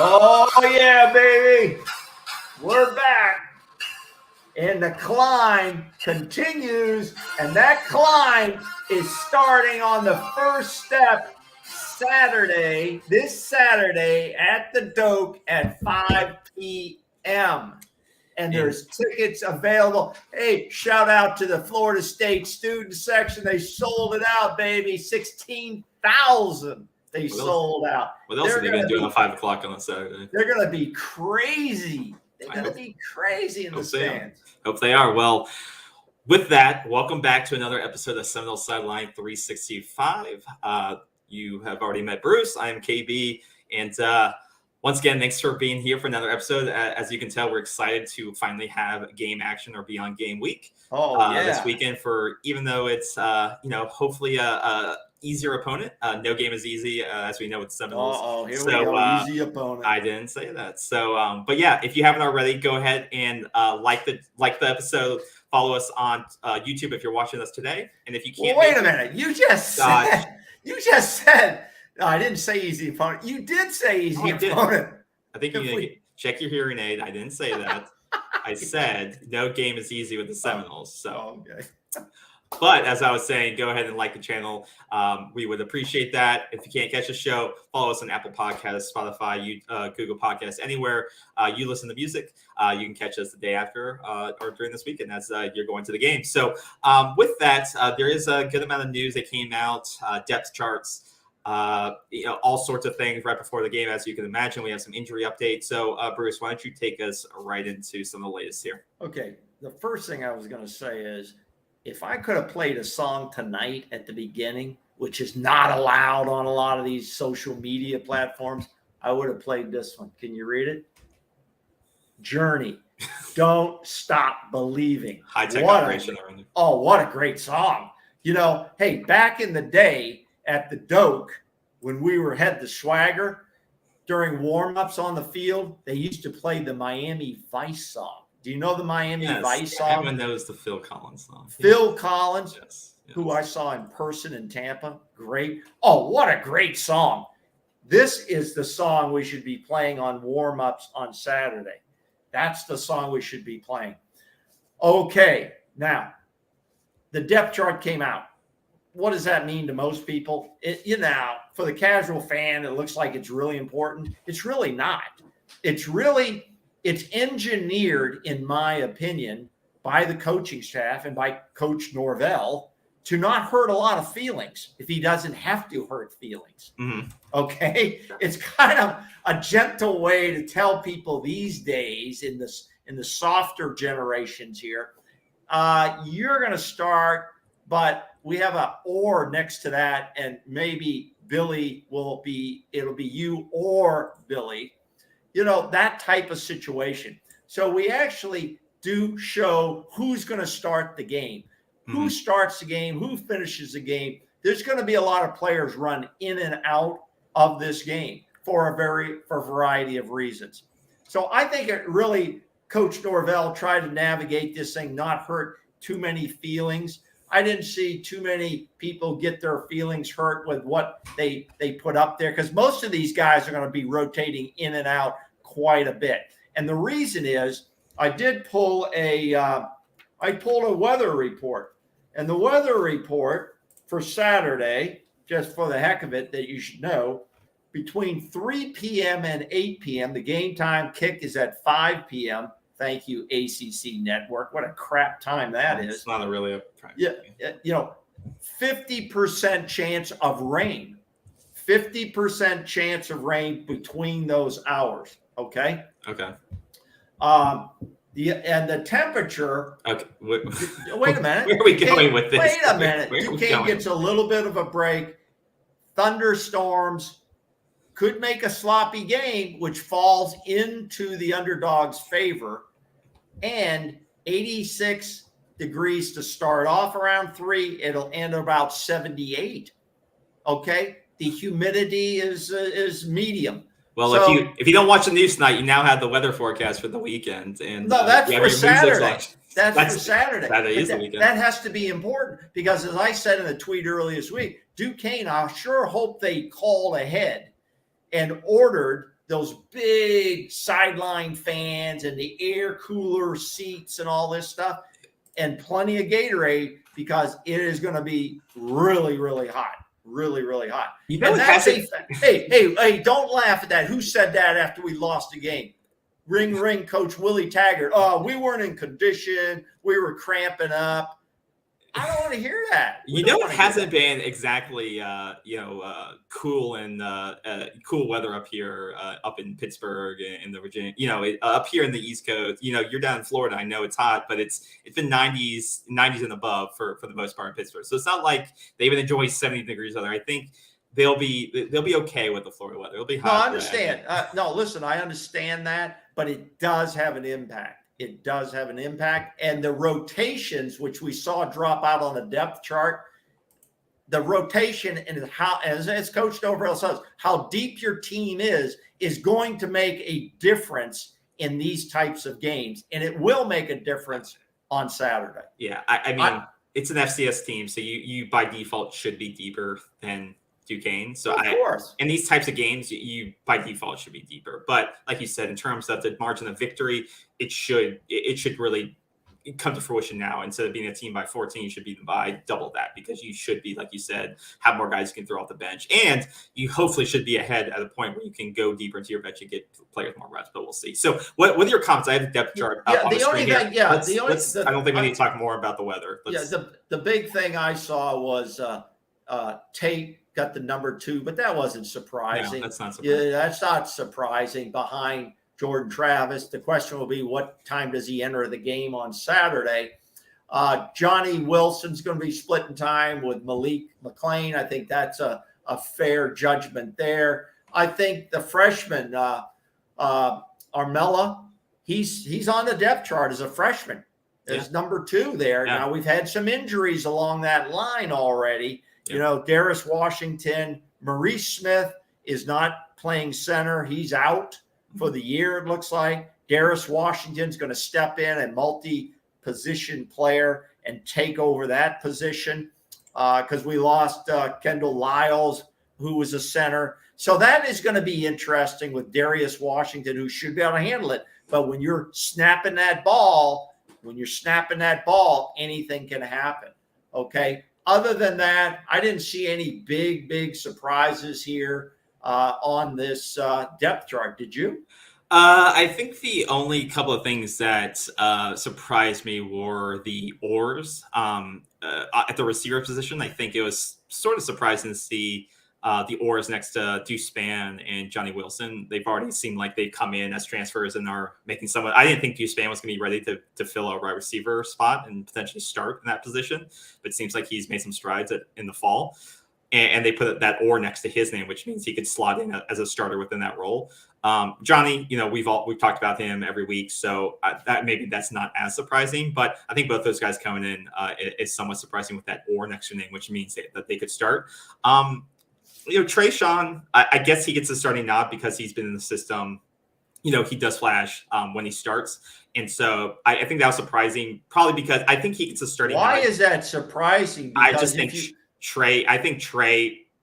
Oh, yeah, baby. We're back. And the climb continues. And that climb is starting on the first step this Saturday at the Doak at 5 p.m. And there's tickets available. Hey, shout out to the Florida State student section. They sold it out, baby. 16,000. They sold out. What else are they going to do at 5 o'clock on Saturday? They're going to be crazy. They're going to be crazy in the stands. Hope they are. Well, with that, welcome back to another episode of Seminoles Sideline 365. You have already met Bruce. I am KB. And once again, thanks for being here for another episode. As you can tell, we're excited to finally have game action or beyond game week this weekend. Even though it's hopefully a easier opponent. No game is easy, as we know with Seminoles. Here we go. Easy opponent. I didn't say that. So, but yeah, if you haven't already, go ahead and like the episode. Follow us on YouTube if you're watching us today. And if you can't, wait a minute. You just said. No, I didn't say easy opponent. You did say easy opponent. I think you need to check your hearing aid. I didn't say that. I said no game is easy with the Seminoles. So, okay. But as I was saying, go ahead and like the channel. We would appreciate that. If you can't catch the show, follow us on Apple Podcasts, Spotify, Google Podcasts, anywhere you listen to music. You can catch us the day after or during this weekend as you're going to the game. So with that, there is a good amount of news that came out, depth charts, all sorts of things right before the game. As you can imagine, we have some injury updates. So Bruce, why don't you take us right into some of the latest here? Okay. The first thing I was going to say is, if I could have played a song tonight at the beginning, which is not allowed on a lot of these social media platforms, I would have played this one. Can you read it? Journey. Don't Stop Believing. High-tech operation. What a great song. Hey, back in the day at the Doak, when we had the swagger, during warm-ups on the field, they used to play the Miami Vice song. Do you know the Miami Vice song? Everyone knows the Phil Collins song. Phil Collins, yes. Who I saw in person in Tampa. Great. Oh, what a great song. This is the song we should be playing on warm-ups on Saturday. That's the song we should be playing. Okay, now, the depth chart came out. What does that mean to most people? For the casual fan, it looks like it's really important. It's really not. It's engineered, in my opinion, by the coaching staff and by Coach Norvell to not hurt a lot of feelings if he doesn't have to hurt feelings. Mm-hmm. Okay? It's kind of a gentle way to tell people these days in the softer generations here, you're going to start, but we have a or next to that, and maybe Billy it'll be you or Billy. That type of situation. So we actually do show who's going to start the game, who starts the game, who finishes the game. There's going to be a lot of players run in and out of this game for a variety of reasons. So I think it really, Coach Norvell tried to navigate this thing, not hurt too many feelings. I didn't see too many people get their feelings hurt with what they put up there, because most of these guys are going to be rotating in and out quite a bit. And the reason is I did pull a weather report, and the weather report for Saturday, just for the heck of it, that you should know, between 3 p.m. and 8 p.m., the game time kick is at 5 p.m. Thank you, ACC Network. What a crap time that is. It's not really a prime. Yeah, 50% chance of rain. 50% chance of rain between those hours. Okay. The temperature. Okay. Wait a minute. Where are we going with this? Wait a minute. Duquesne gets a little bit of a break. Thunderstorms could make a sloppy game, which falls into the underdog's favor. And 86 degrees to start off around 3. It'll end about 78. Okay. The humidity is medium. Well, so, if you don't watch the news tonight, you now have the weather forecast for the weekend. And no, that's for Saturday. That's for Saturday. Saturday is the weekend. That has to be important because, as I said in a tweet earlier this week, Duquesne, I sure hope they called ahead and ordered those big sideline fans and the air cooler seats and all this stuff and plenty of Gatorade because it is going to be really, really hot. Really, really hot. You know, hey, don't laugh at that. Who said that after we lost the game? Ring, Coach Willie Taggart. Oh, we weren't in condition. We were cramping up. I don't want to hear that. It hasn't been exactly, cool and cool weather up here, up in Pittsburgh and the Virginia. Up here in the East Coast. You're down in Florida. I know it's hot, but it's been 90s and above for the most part in Pittsburgh. So it's not like they even enjoy 70 degrees weather. I think they'll be okay with the Florida weather. It'll be hot. No, I understand. Listen, I understand that, but it does have an impact. It does have an impact. And the rotations, which we saw drop out on the depth chart, the rotation and how, as Coach Overell says, how deep your team is going to make a difference in these types of games. And it will make a difference on Saturday. Yeah. I mean, it's an FCS team, so you by default should be deeper than Duquesne. So of course, in these types of games, you by default should be deeper. But like you said, in terms of the margin of victory, it should really come to fruition now. Instead of being a team by 14, you should be by double that because you should be, like you said, have more guys you can throw off the bench. And you hopefully should be ahead at a point where you can go deeper into your bench and get players more reps, but we'll see. So what are your comments? I have the depth chart up on the screen here. I don't think we need to talk more about the weather. The big thing I saw was Tate got the number 2, but that wasn't surprising. No, that's not surprising. Yeah, that's not surprising behind Jordan Travis. The question will be, what time does he enter the game on Saturday? Johnny Wilson's going to be splitting time with Malik McLean. I think that's a fair judgment there. I think the freshman, Armella, he's on the depth chart as a freshman. There's number 2 there. Yeah. Now, we've had some injuries along that line already. Yeah. Darius Washington, Maurice Smith is not playing center. He's out for the year, it looks like. Darius Washington's going to step in, a multi-position player, and take over that position because we lost Kendall Lyles, who was a center. So that is going to be interesting with Darius Washington, who should be able to handle it. But when you're snapping that ball, anything can happen, okay? Other than that, I didn't see any big surprises here on this depth chart. Did you? I think the only couple of things that surprised me were the oars at the receiver position. I think it was sort of surprising to see the oars next to Duquesne and Johnny Wilson. They've already seemed like they've come in as transfers and are making some. I didn't think Duquesne was going to be ready to fill a wide receiver spot and potentially start in that position, but it seems like he's made some strides in the fall. And they put that or next to his name, which means he could slot in as a starter within that role. Johnny, we've talked about him every week, so that's not as surprising. But I think both those guys coming in is somewhat surprising with that or next to name, which means that they could start. Trayshawn, I guess he gets a starting nod because he's been in the system. He does flash when he starts. And so I think that was surprising, probably because I think he gets a starting nod. Why is that surprising? Because I just think Trey,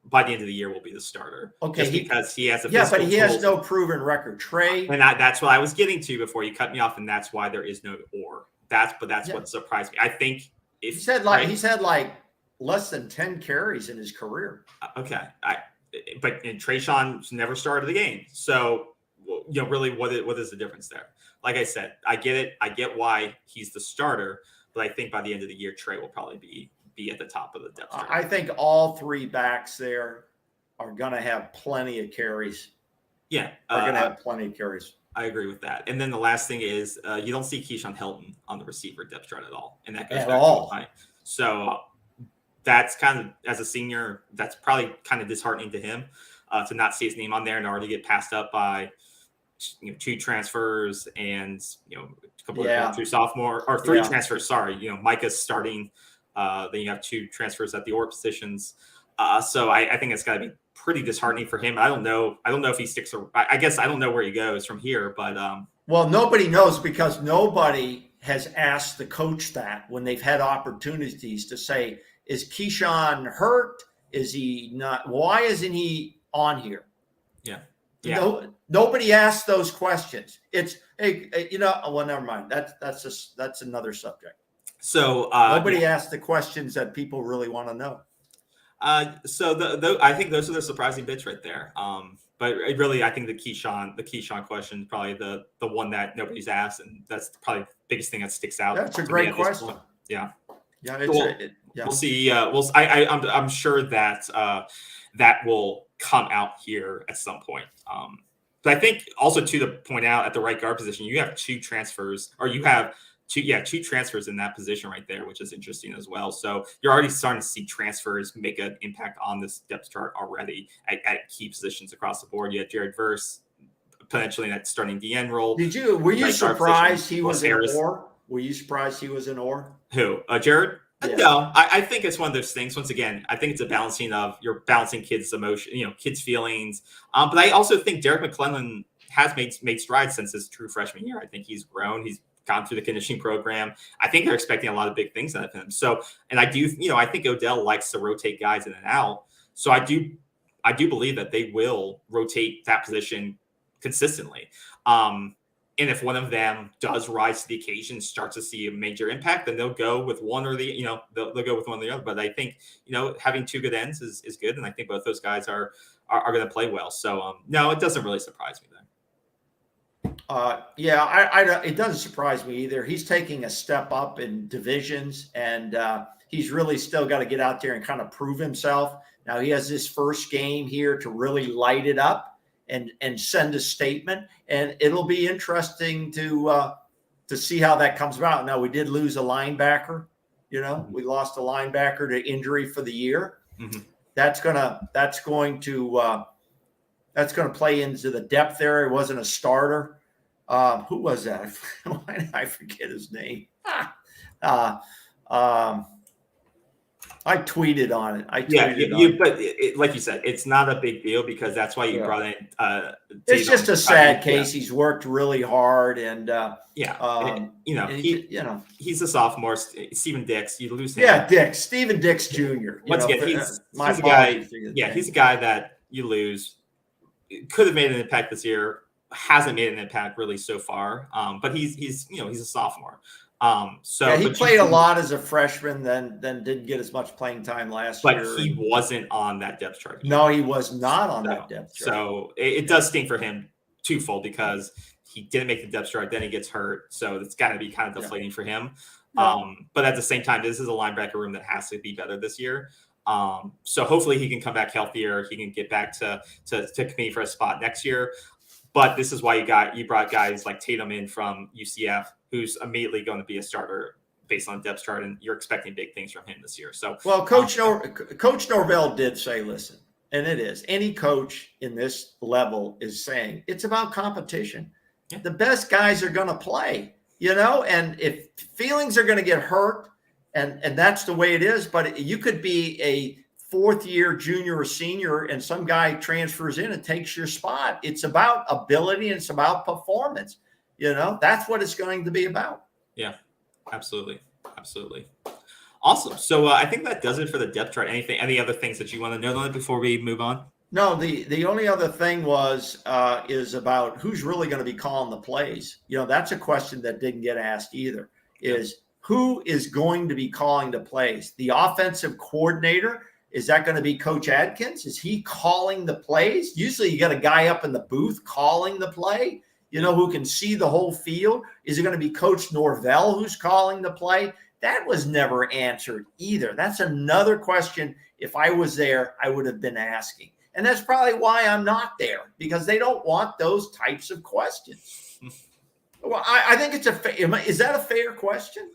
by the end of the year, will be the starter. Okay. Just because he has but he has no proven record. Trey. And that's what I was getting to before you cut me off, and that's why there is no or. That's what surprised me. I think he's had like less than 10 carries in his career. Okay. But Trayshawn's never started the game. So, really, what is the difference there? Like I said, I get it. I get why he's the starter, but I think by the end of the year, Trey will probably be at the top of the depth chart. I think all 3 backs there are going to have plenty of carries. Yeah. Are going to have plenty of carries. I agree with that. And then the last thing is you don't see Keyshawn Hilton on the receiver depth chart at all. And that goes back to the point. So that's kind of, as a senior, that's probably kind of disheartening to him to not see his name on there and already get passed up by 2 transfers and a couple of 2 sophomore or 3 transfers. Sorry, Micah's starting. Then you have 2 transfers at the or positions. So I think it's got to be pretty disheartening for him. I don't know if he sticks. I guess I don't know where he goes from here. But well, nobody knows because nobody has asked the coach that when they've had opportunities to say, is Keyshawn hurt? Is he not? Why isn't he on here? Yeah. No, nobody asks those questions. It's, hey, well, never mind. That's another subject. So nobody asks the questions that people really want to know. So I think those are the surprising bits right there. But really, I think the Keyshawn question is probably the one that nobody's asked, and that's probably the biggest thing that sticks out. That's a great question. Yeah. We'll see. I'm sure that that will come out here at some point. But I think also to point out at the right guard position, you have two transfers in that position right there, which is interesting as well. So you're already starting to see transfers make an impact on this depth chart already at key positions across the board. You had Jared Verse potentially in that starting DN role. Were you surprised he was in OR? Were you surprised he was in OR? Who? Jared? Yeah. No, I think it's one of those things. Once again, I think it's a balancing of you're balancing kids' emotion, kids' feelings. But I also think Derek McClellan has made strides since his true freshman year. I think he's grown. He's gone through the conditioning program. I think they're expecting a lot of big things out of him. So, and I think Odell likes to rotate guys in and out. So I do believe that they will rotate that position consistently. And if one of them does rise to the occasion, starts to see a major impact, then they'll go with one or the, they'll go with one or the other. But I think, having two good ends is good. And I think both those guys are going to play well. So, no, it doesn't really surprise me then. It doesn't surprise me either. He's taking a step up in divisions, and he's really still got to get out there and kind of prove himself. Now he has this first game here to really light it up and send a statement, and it'll be interesting to see how that comes about. Now we did lose a linebacker. We lost a linebacker to injury for the year. Mm-hmm. That's going to play into the depth there. It wasn't a starter. Who was that? Why did I forget his name? I tweeted on it. But like you said, it's not a big deal because that's why you brought in. It's just a sad case. He's worked really hard, and he's a sophomore. Stephen Dix, you lose him. Yeah, Stephen Dix Jr. Once again, he's a guy. Yeah, he's a guy that you lose. Could have made an impact this year. Hasn't made an impact really so far. But he's a sophomore. He played a lot as a freshman, then didn't get as much playing time last year. But he wasn't on that depth chart. No, he was not on that depth chart. So it does sting for him twofold because he didn't make the depth chart, then he gets hurt. So it's got to be kind of deflating for him. But at the same time, this is a linebacker room that has to be better this year. So hopefully he can come back healthier. He can get back to compete for a spot next year. But this is why you brought guys like Tatum in from UCF, who's immediately going to be a starter based on depth chart, and you're expecting big things from him this year. So, well, Coach Norvell did say, listen, and it is any coach in this level is saying it's about competition. Yeah. The best guys are going to play, and if feelings are going to get hurt, and that's the way it is. But you could be a fourth-year junior or senior, and some guy transfers in and takes your spot. It's about ability and it's about performance. That's what it's going to be about. Yeah, absolutely. Awesome. So I think that does it for the depth chart. Any other things that you want to note on it before we move on? No, the only other thing is about who's really going to be calling the plays. That's a question that didn't get asked either, is who is going to be calling the plays? The offensive coordinator, is that going to be Coach Adkins? Is he calling the plays? Usually you got a guy up in the booth calling the play, who can see the whole field. Is it going to be Coach Norvell who's calling the play? That was never answered either. That's another question. If I was there, I would have been asking. And that's probably why I'm not there, because they don't want those types of questions. Well, I think is that a fair question?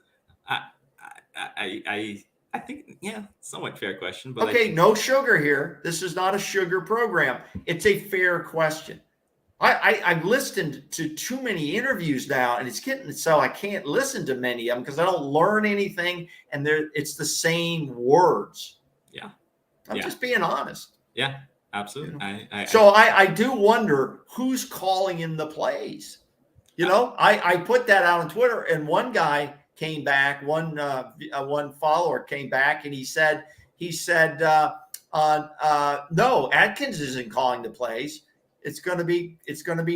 I think, somewhat fair question. But okay, no sugar here. This is not a sugar program. It's a fair question. I've listened to too many interviews now, and it's getting so I can't listen to many of them because I don't learn anything, and it's the same words. Yeah. I'm just being honest. Yeah, absolutely. I do wonder who's calling in the plays. I put that out on Twitter, and one guy came back, one follower came back, and he said, no, Atkins isn't calling the plays. It's going to be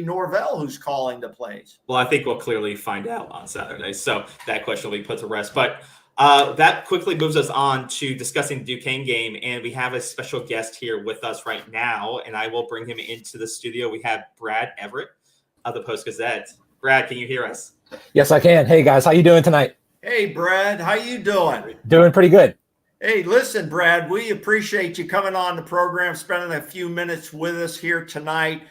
Norvell who's calling the plays. Well, I think we'll clearly find out on Saturday. So that question will be put to rest. But that quickly moves us on to discussing the Duquesne game. And we have a special guest here with us right now, and I will bring him into the studio. We have Brad Everett of the Post-Gazette. Brad, can you hear us? Yes, I can. Hey, guys, how you doing tonight? Hey, Brad, how you doing? Doing pretty good. Hey, listen, Brad, we appreciate you coming on the program, spending a few minutes with us here tonight.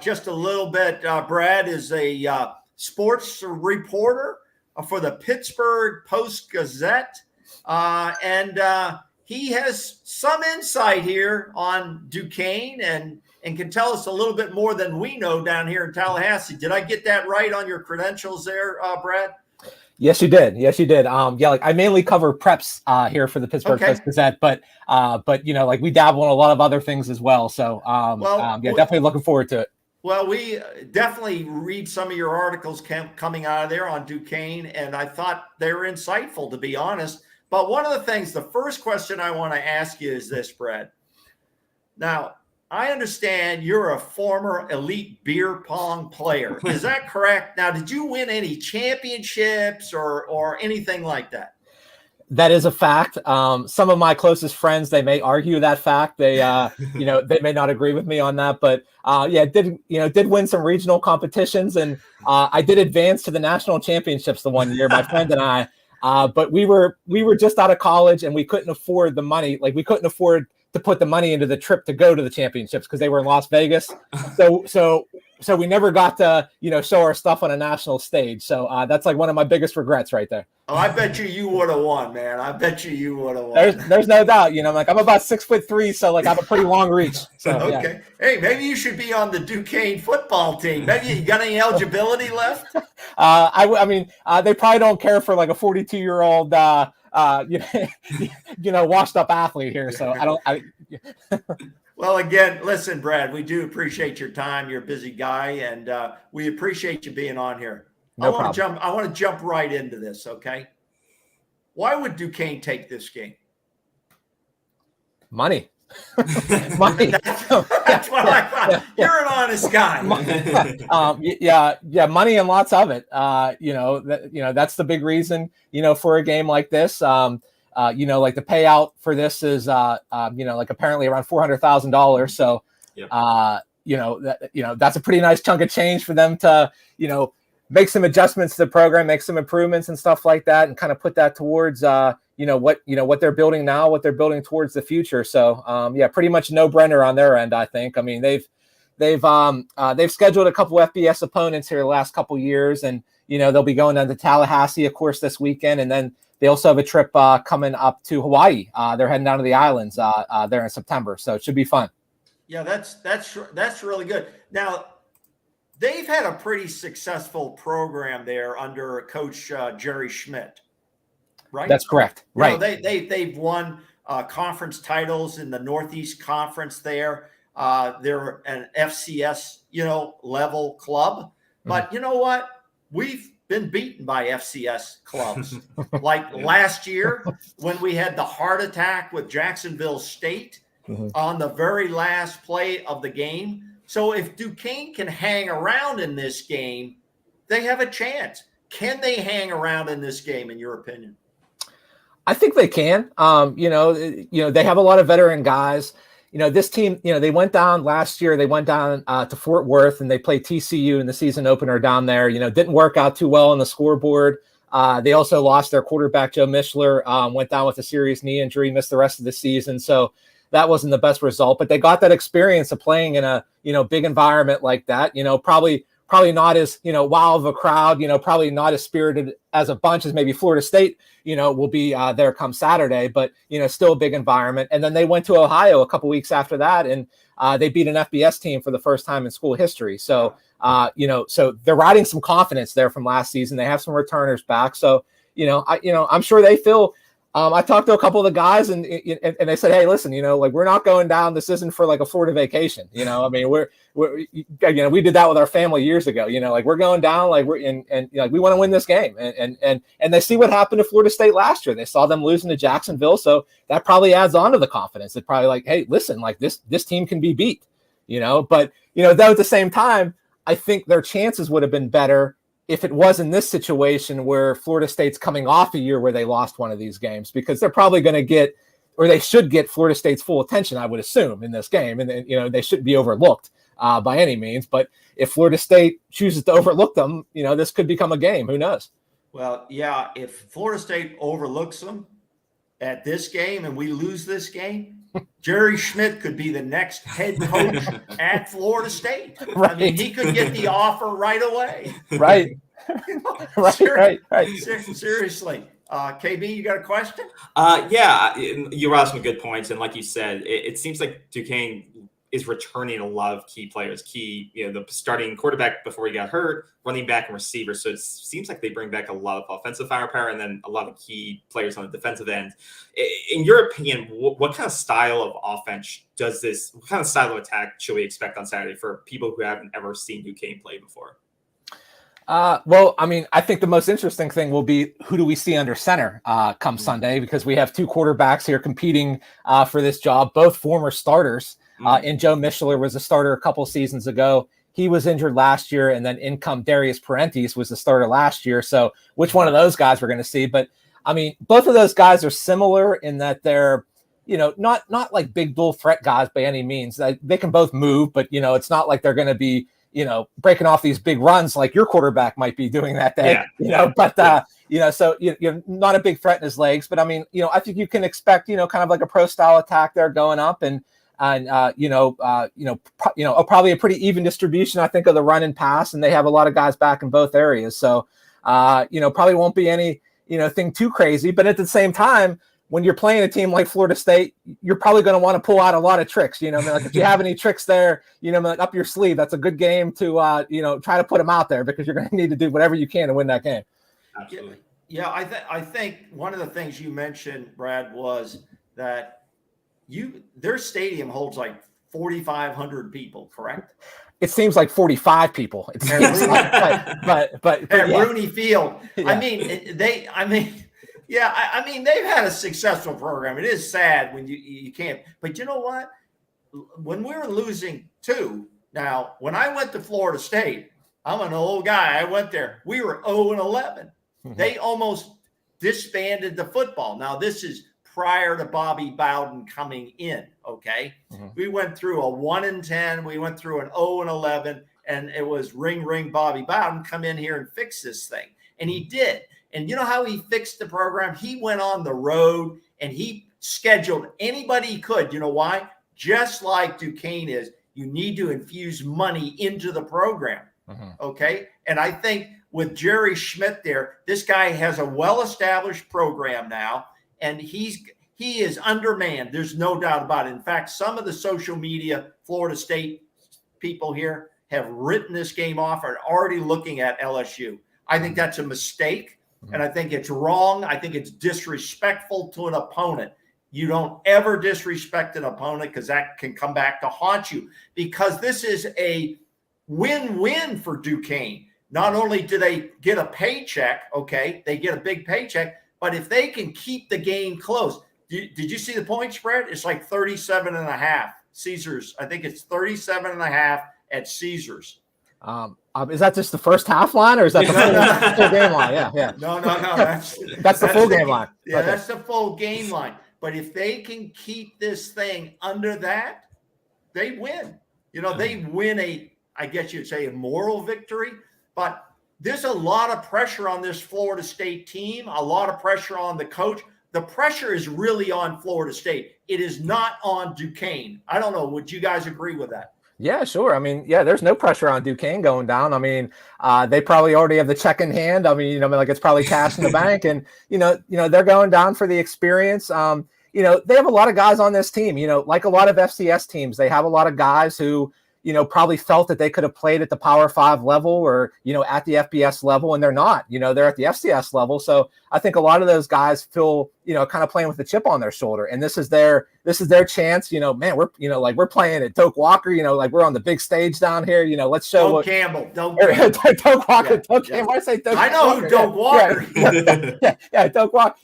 Just a little bit, Brad is a sports reporter for the Pittsburgh Post-Gazette, and he has some insight here on Duquesne and can tell us a little bit more than we know down here in Tallahassee. Did I get that right on your credentials there, Brad? Yes, you did. I mainly cover preps here for the Pittsburgh Post-Gazette, but we dabble in a lot of other things as well. So definitely looking forward to it. Well, we definitely read some of your articles coming out of there on Duquesne, and I thought they were insightful, to be honest. But one of the things, the first question I want to ask you is this, Brad. Now, I understand you're a former elite beer pong player. Is that correct? Now, did you win any championships or anything like that? That is a fact. Some of my closest friends, they may argue that fact. They, they may not agree with me on that, but did win some regional competitions, and I did advance to the national championships the one year, my friend and I. But we were just out of college, and we couldn't afford the money. Like, we couldn't afford to put the money into the trip to go to the championships because they were in Las Vegas. So we never got to, show our stuff on a national stage. So that's like one of my biggest regrets right there. Oh, I bet you would have won, man. I bet you would have won. There's no doubt. I'm about 6'3", so I have a pretty long reach. So okay. Yeah. Hey, maybe you should be on the Duquesne football team. Maybe you got any eligibility left? They probably don't care for like a 42-year-old washed up athlete here. So Well, again, listen, Brad, we do appreciate your time. You're a busy guy, and we appreciate you being on here. No problem. I want to jump right into this, okay? Why would Duquesne take this game? Money. Money. That's what I thought. You're an honest guy. Money and lots of it. That's the big reason, for a game like this. The payout for this is, apparently around $400,000. So, that's a pretty nice chunk of change for them to, make some adjustments to the program, make some improvements and stuff like that, and kind of put that towards, what they're building now, what they're building towards the future. So, pretty much no brainer on their end, I think. I mean, they've scheduled a couple FBS opponents here the last couple years, and they'll be going down to Tallahassee, of course, this weekend, and then they also have a trip coming up to Hawaii. They're heading down to the islands there in September, so it should be fun. Yeah, that's really good. Now, they've had a pretty successful program there under Coach Jerry Schmidt, right? That's correct. Right. They've won conference titles in the Northeast Conference there. They're an FCS, level club. But you know what? We've been beaten by FCS clubs. Like last year when we had the heart attack with Jacksonville State on the very last play of the game. So if Duquesne can hang around in this game, they have a chance. Can they hang around in this game, in your opinion? I think they can. They have a lot of veteran guys. This team, they went down last year. They went down to Fort Worth, and they played TCU in the season opener down there. Didn't work out too well on the scoreboard. They also lost their quarterback, Joe Mishler, went down with a serious knee injury, missed the rest of the season. So that wasn't the best result, but they got that experience of playing in a, big environment like that, probably not as, wild of a crowd, probably not as spirited as a bunch as maybe Florida State, will be there come Saturday, but, still a big environment. And then they went to Ohio a couple weeks after that, and they beat an FBS team for the first time in school history. So, so they're riding some confidence there from last season. They have some returners back. So, I'm sure they feel I talked to a couple of the guys and they said, hey, listen, like we're not going down. This isn't for like a Florida vacation. I mean, we're we did that with our family years ago, like we're going down, like like we want to win this game. And they see what happened to Florida State last year. They saw them losing to Jacksonville. So that probably adds on to the confidence. It's probably like, hey, listen, like this team can be beat, but though at the same time, I think their chances would have been better if it was in this situation where Florida State's coming off a year where they lost one of these games, because they're probably going to get, or they should get, Florida State's full attention, I would assume, in this game. And they shouldn't be overlooked by any means. But if Florida State chooses to overlook them, this could become a game. Who knows? Well, yeah, if Florida State overlooks them at this game and we lose this game, Jerry Schmidt could be the next head coach at Florida State. Right. I mean, he could get the offer right away. Right. Right. Seriously. KB, you got a question? Yeah, you brought up some good points. And like you said, it seems like Duquesne is returning a lot of key players, the starting quarterback before he got hurt, running back and receiver. So it seems like they bring back a lot of offensive firepower and then a lot of key players on the defensive end. In your opinion, what kind of style of offense what kind of style of attack should we expect on Saturday for people who haven't ever seen Duquesne play before? Well, I mean, I think the most interesting thing will be who do we see under center come Sunday, because we have two quarterbacks here competing for this job, both former starters. And Joe Mishler was a starter a couple seasons ago. He was injured last year, and then in come Darius Parentes was the starter last year. So which one of those guys we're going to see? But I mean, both of those guys are similar in that they're, not like big dual threat guys by any means. They can both move, but it's not like they're going to be, breaking off these big runs like your quarterback might be doing that day. So you're not a big threat in his legs. But I mean, I think you can expect, kind of like a pro style attack there going up and probably a pretty even distribution, I think, of the run and pass, and they have a lot of guys back in both areas. So, probably won't be any, thing too crazy, but at the same time, when you're playing a team like Florida State, you're probably going to want to pull out a lot of tricks, like if you have any tricks there, like up your sleeve, that's a good game to, try to put them out there, because you're going to need to do whatever you can to win that game. Absolutely. Yeah. I think one of the things you mentioned, Brad, was that their stadium holds like 4,500 people, correct? It seems like 45 people. It seems like, but at yeah. Rooney Field. Yeah. I mean, they've had a successful program. It is sad when you can't, but you know what? When we were losing now, when I went to Florida State, I'm an old guy. I went there. We were 0-11. Mm-hmm. They almost disbanded the football. Now, this is prior to Bobby Bowden coming in, okay? Mm-hmm. We went through a 1-10, we went through an 0-11, and it was ring, Bobby Bowden, come in here and fix this thing. And he did. And you know how he fixed the program? He went on the road and he scheduled anybody he could. You know why? Just like Duquesne is, you need to infuse money into the program, okay? And I think with Jerry Schmidt there, this guy has a well-established program now, and he is undermanned. There's no doubt about it. In fact, some of the social media Florida State people here have written this game off, are already looking at LSU. I think that's a mistake, and I think it's wrong. I think it's disrespectful to an opponent. You don't ever disrespect an opponent, because that can come back to haunt you, because this is a win-win for Duquesne. Not only do they get a paycheck, okay, they get a big paycheck, but if they can keep the game close, did you see the point spread? It's like 37.5. Caesars, I think it's 37.5 at Caesars. Is that just the first half line, or is that the full game line? Yeah. No. That's the full game line. Yeah, that's the full game line. But if they can keep this thing under that, they win. They win I guess you'd say, a moral victory. But there's a lot of pressure on this Florida State team, a lot of pressure on the coach. The pressure is really on Florida State. It is not on Duquesne. I don't know. Would you guys agree with that? Yeah, sure. I mean, there's no pressure on Duquesne going down. I mean, they probably already have the check in hand. I mean, like it's probably cash in the bank, and they're going down for the experience. They have a lot of guys on this team. Like a lot of FCS teams, they have a lot of guys who probably felt that they could have played at the Power 5 level or, at the FBS level, and they're not. They're at the FCS level. So I think a lot of those guys feel, kind of playing with a chip on their shoulder, and this is their chance. Man, we're playing at Doak Walker. Like we're on the big stage down here. Let's show Doak Campbell. Doak Walker. Doak Campbell. I say Doak. I know who Doak Walker. Yeah, Doak Walker.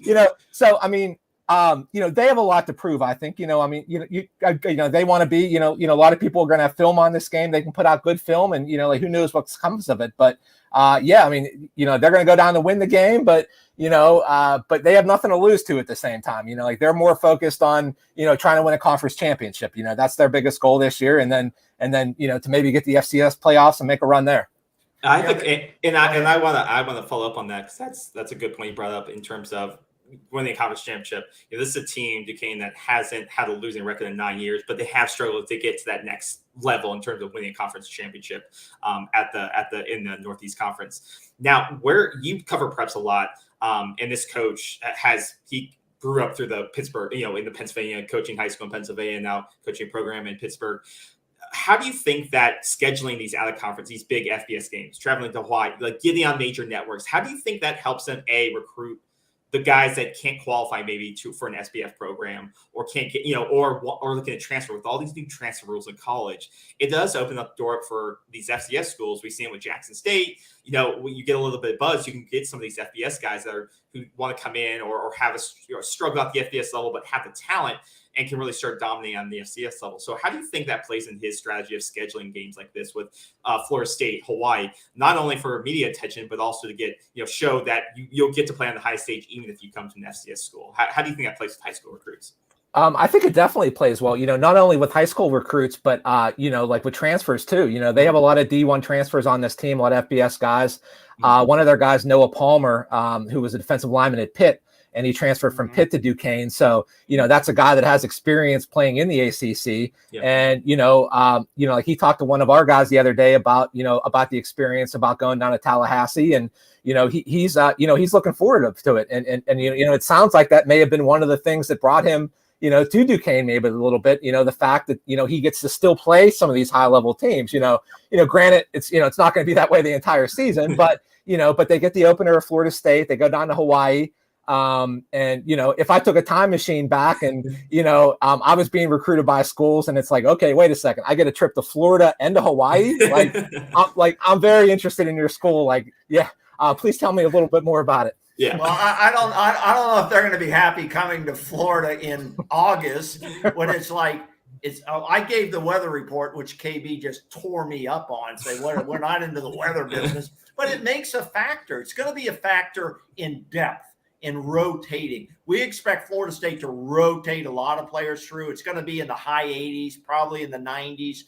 So I mean. They have a lot to prove. I think, they want to be, a lot of people are going to have film on this game. They can put out good film, and who knows what comes of it. But they're going to go down to win the game, but but they have nothing to lose to at the same time. They're more focused on trying to win a conference championship. That's their biggest goal this year, and then to maybe get the FCS playoffs and make a run there. I think, and I want to follow up on that, because that's a good point you brought up in terms of winning a conference championship. This is a team, Duquesne, that hasn't had a losing record in 9 years, but they have struggled to get to that next level in terms of winning a conference championship in the Northeast Conference. Now, where you cover preps a lot, and this coach he grew up through the Pittsburgh, in the Pennsylvania, coaching high school in Pennsylvania, now coaching program in Pittsburgh. How do you think that scheduling these out of conference, these big FBS games, traveling to Hawaii, like getting on major networks, how do you think that helps them recruit the guys that can't qualify maybe for an SBF program, or can't get, or looking at transfer with all these new transfer rules in college? It does open up the door for these FCS schools. We've seen it with Jackson State. When you get a little bit of buzz, you can get some of these FBS guys who want to come in or have struggle at the FBS level, but have the talent and can really start dominating on the FCS level. So how do you think that plays in his strategy of scheduling games like this with Florida State, Hawaii, not only for media attention, but also to get, show that you'll get to play on the high stage even if you come to an FCS school? How do you think that plays with high school recruits? I think it definitely plays well, not only with high school recruits, but, like with transfers too. They have a lot of D1 transfers on this team, a lot of FBS guys. One of their guys, Noah Palmer, who was a defensive lineman at Pitt, and he transferred from Pitt to Duquesne. So, that's a guy that has experience playing in the ACC. Yeah. And, like he talked to one of our guys the other day about the experience about going down to Tallahassee, and, he's looking forward to it. And it sounds like that may have been one of the things that brought him, to Duquesne maybe a little bit, the fact that, he gets to still play some of these high level teams, granted it's not going to be that way the entire season, but, but they get the opener of Florida State, they go down to Hawaii. And if I took a time machine back and I was being recruited by schools, and it's like, okay, wait a second, I get a trip to Florida and to Hawaii. I'm very interested in your school. Please tell me a little bit more about it. Yeah. Well, I don't know if they're going to be happy coming to Florida in August when it's like, I gave the weather report, which KB just tore me up on, say we're not into the weather business, but it makes a factor. It's going to be a factor in depth, in rotating. We expect Florida State to rotate a lot of players through. It's going to be in the high 80s, probably in the 90s,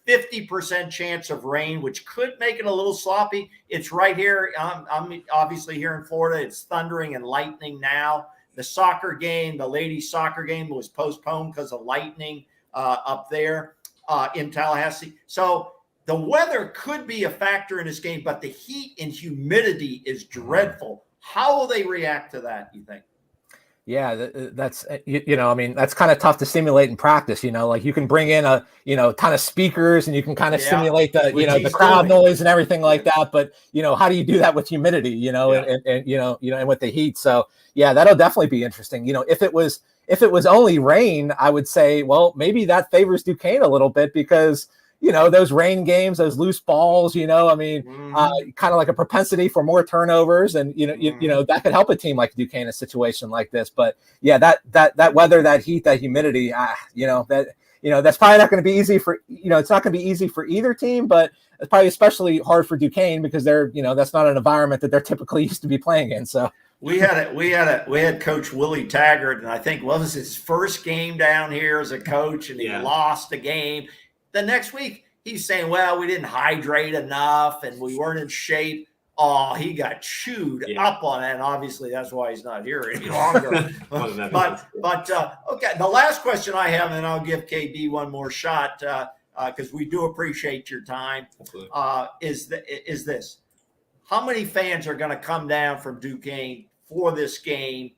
50% chance of rain, which could make it a little sloppy. It's right here. I'm obviously here in Florida. It's thundering and lightning now. The soccer game, the ladies' soccer game, was postponed because of lightning up there in Tallahassee. So the weather could be a factor in this game, but the heat and humidity is dreadful. How will they react to that, you think? Yeah, that's, that's kind of tough to simulate in practice, like you can bring in a, ton of speakers and you can kind of simulate the, the crowd noise and everything like that. But, how do you do that with humidity, and with the heat? So, yeah, that'll definitely be interesting. If it was only rain, I would say, well, maybe that favors Duquesne a little bit because, those rain games, those loose balls, kind of like a propensity for more turnovers. And, that could help a team like Duquesne in a situation like this. But yeah, that weather, that heat, that humidity, that's probably not going to be easy for, it's not going to be easy for either team, but it's probably especially hard for Duquesne because they're, that's not an environment that they're typically used to be playing in. So we had Coach Willie Taggart, and I think what was his first game down here as a coach, and he lost a game. The next week, he's saying, well, we didn't hydrate enough and we weren't in shape. Oh, he got chewed up on that. And obviously, that's why he's not here any longer. but okay, the last question I have, and I'll give KB one more shot because we do appreciate your time, is this. How many fans are going to come down from Duquesne for this game,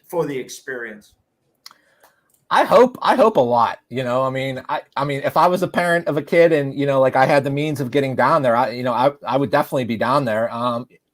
for the experience? I hope a lot, I mean, if I was a parent of a kid and, like I had the means of getting down there, I would definitely be down there.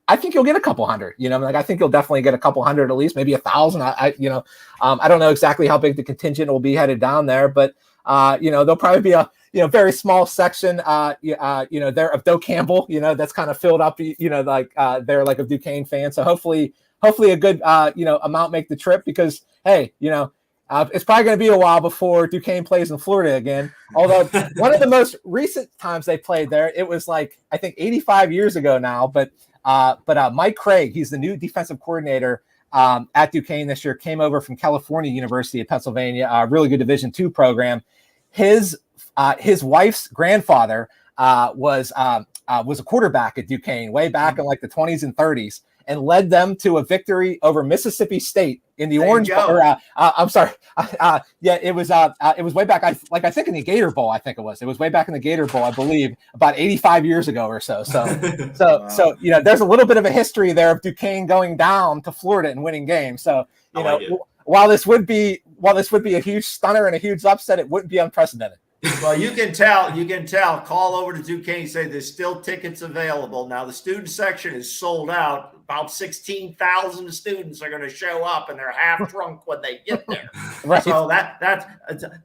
I think you'll get a couple hundred, like I think you'll definitely get a couple hundred, at least maybe 1,000. I don't know exactly how big the contingent will be headed down there, but there'll probably be a, very small section, there of Doe Campbell, that's kind of filled up, there like of Duquesne fans. So hopefully a good, amount make the trip because, hey, it's probably going to be a while before Duquesne plays in Florida again. Although one of the most recent times they played there, it was like, I think 85 years ago now, but Mike Craig, he's the new defensive coordinator at Duquesne this year, came over from California University of Pennsylvania, a really good Division II program. His wife's grandfather was a quarterback at Duquesne way back in like the 20s and 30s, and led them to a victory over Mississippi State in the Orange Bowl. I'm sorry. It was way back. I think in the Gator Bowl. I think it was. It was way back in the Gator Bowl, I believe, about 85 years ago or so. So, so there's a little bit of a history there of Duquesne going down to Florida and winning games. So, while this would be a huge stunner and a huge upset, it wouldn't be unprecedented. Well, you can tell. Call over to Duquesne, say there's still tickets available. Now the student section is sold out. About 16,000 students are going to show up, and they're half drunk when they get there. Right. So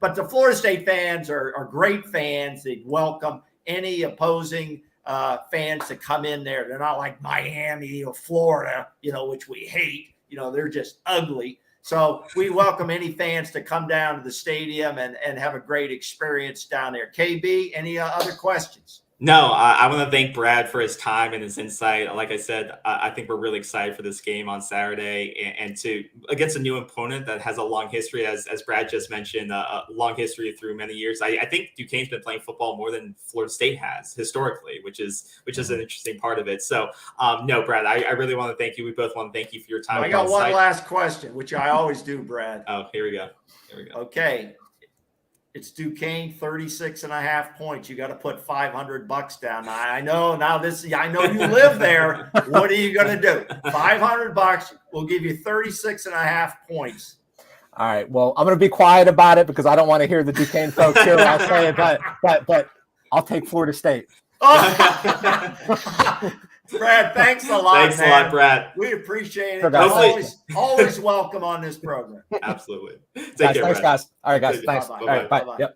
but the Florida State fans are great fans. They welcome any opposing fans to come in there. They're not like Miami or Florida, which we hate. They're just ugly. So we welcome any fans to come down to the stadium and have a great experience down there. KB, any other questions? No, I want to thank Brad for his time and his insight. Like I said, I think we're really excited for this game on Saturday and to against a new opponent that has a long history, as Brad just mentioned, a long history through many years. I think Duquesne's been playing football more than Florida State has historically, which is an interesting part of it. So, no, Brad, I really want to thank you. We both want to thank you for your time. I got one last question, which I always do, Brad. Oh, here we go. Okay. It's Duquesne, 36.5 points. You got to put $500 down. I know I know you live there. What are you going to do? $500 will give you 36.5 points. All right. Well, I'm going to be quiet about it because I don't want to hear the Duquesne folks here. I'll say it, but I'll take Florida State. Brad, thanks a lot. Thanks a lot, Brad. We appreciate it. Always welcome on this program. Absolutely. Take care, thanks, guys. All right, guys. Thanks. Bye-bye. All right, bye. Yep.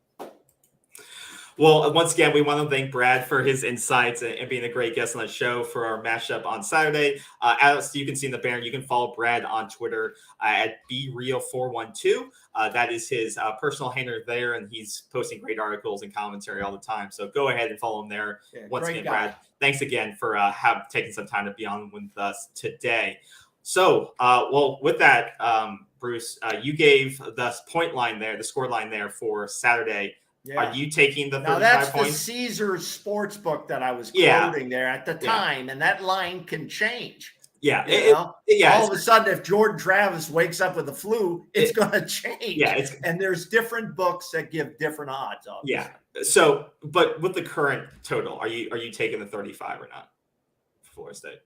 Well, once again, we want to thank Brad for his insights and being a great guest on the show for our mashup on Saturday. As you can see in the banner, you can follow Brad on Twitter at BeReal412. That is his personal handle there, and he's posting great articles and commentary all the time. So go ahead and follow him there. Yeah, once again, Brad, thanks again for taking some time to be on with us today. So, with that, Bruce, you gave the point line there, the score line there for Saturday. Yeah. Are you taking the 35 now that's points? The Caesars sports book that I was quoting there at the time, and that line can change. Yeah. All of a sudden, if Jordan Travis wakes up with the flu, it's going to change. Yeah. And there's different books that give different odds. Obviously. Yeah. So, but with the current total, are you taking the 35 or not for Florida State?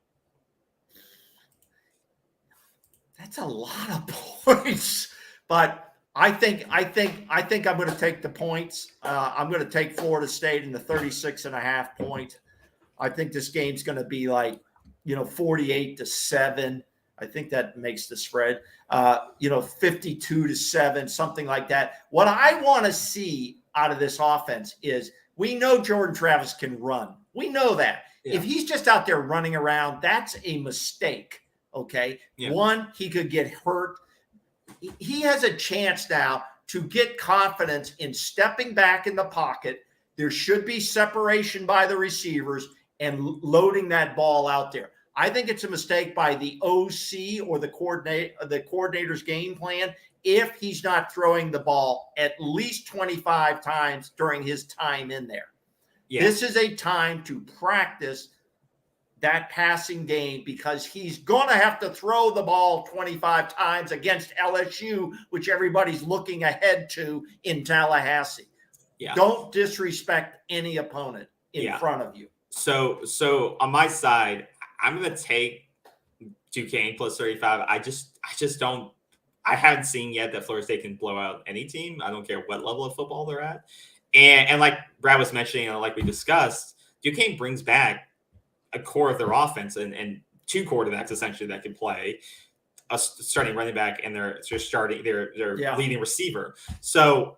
That's a lot of points, but I think I'm going to take the points. I'm going to take Florida State in the 36.5 points. I think this game's going to be 48-7. I think that makes the spread. 52-7, something like that. What I want to see out of this offense is we know Jordan Travis can run. We know that. Yeah. If he's just out there running around, that's a mistake. Okay. Yeah. One, he could get hurt. He has a chance now to get confidence in stepping back in the pocket. There should be separation by the receivers and loading that ball out there. I think it's a mistake by the OC or the coordinator's game plan if he's not throwing the ball at least 25 times during his time in there. Yeah. This is a time to practice that passing game because he's going to have to throw the ball 25 times against LSU, which everybody's looking ahead to in Tallahassee. Yeah. Don't disrespect any opponent in front of you. So on my side, I'm going to take Duquesne plus 35. I I haven't seen yet that Florida State can blow out any team. I don't care what level of football they're at. And like Brad was mentioning, and like we discussed, Duquesne brings back a core of their offense and two quarterbacks essentially that can play, a starting running back and their leading receiver. So,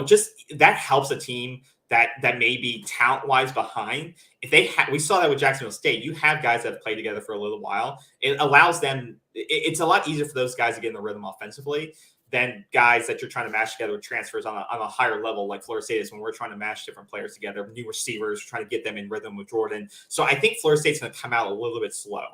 just that helps a team that may be talent-wise behind. If we saw that with Jacksonville State. You have guys that have played together for a little while. It allows them. It's a lot easier for those guys to get in the rhythm offensively than guys that you're trying to match together with transfers on a higher level, like Florida State is when we're trying to match different players together, new receivers, trying to get them in rhythm with Jordan. So I think Florida State's going to come out a little bit slow,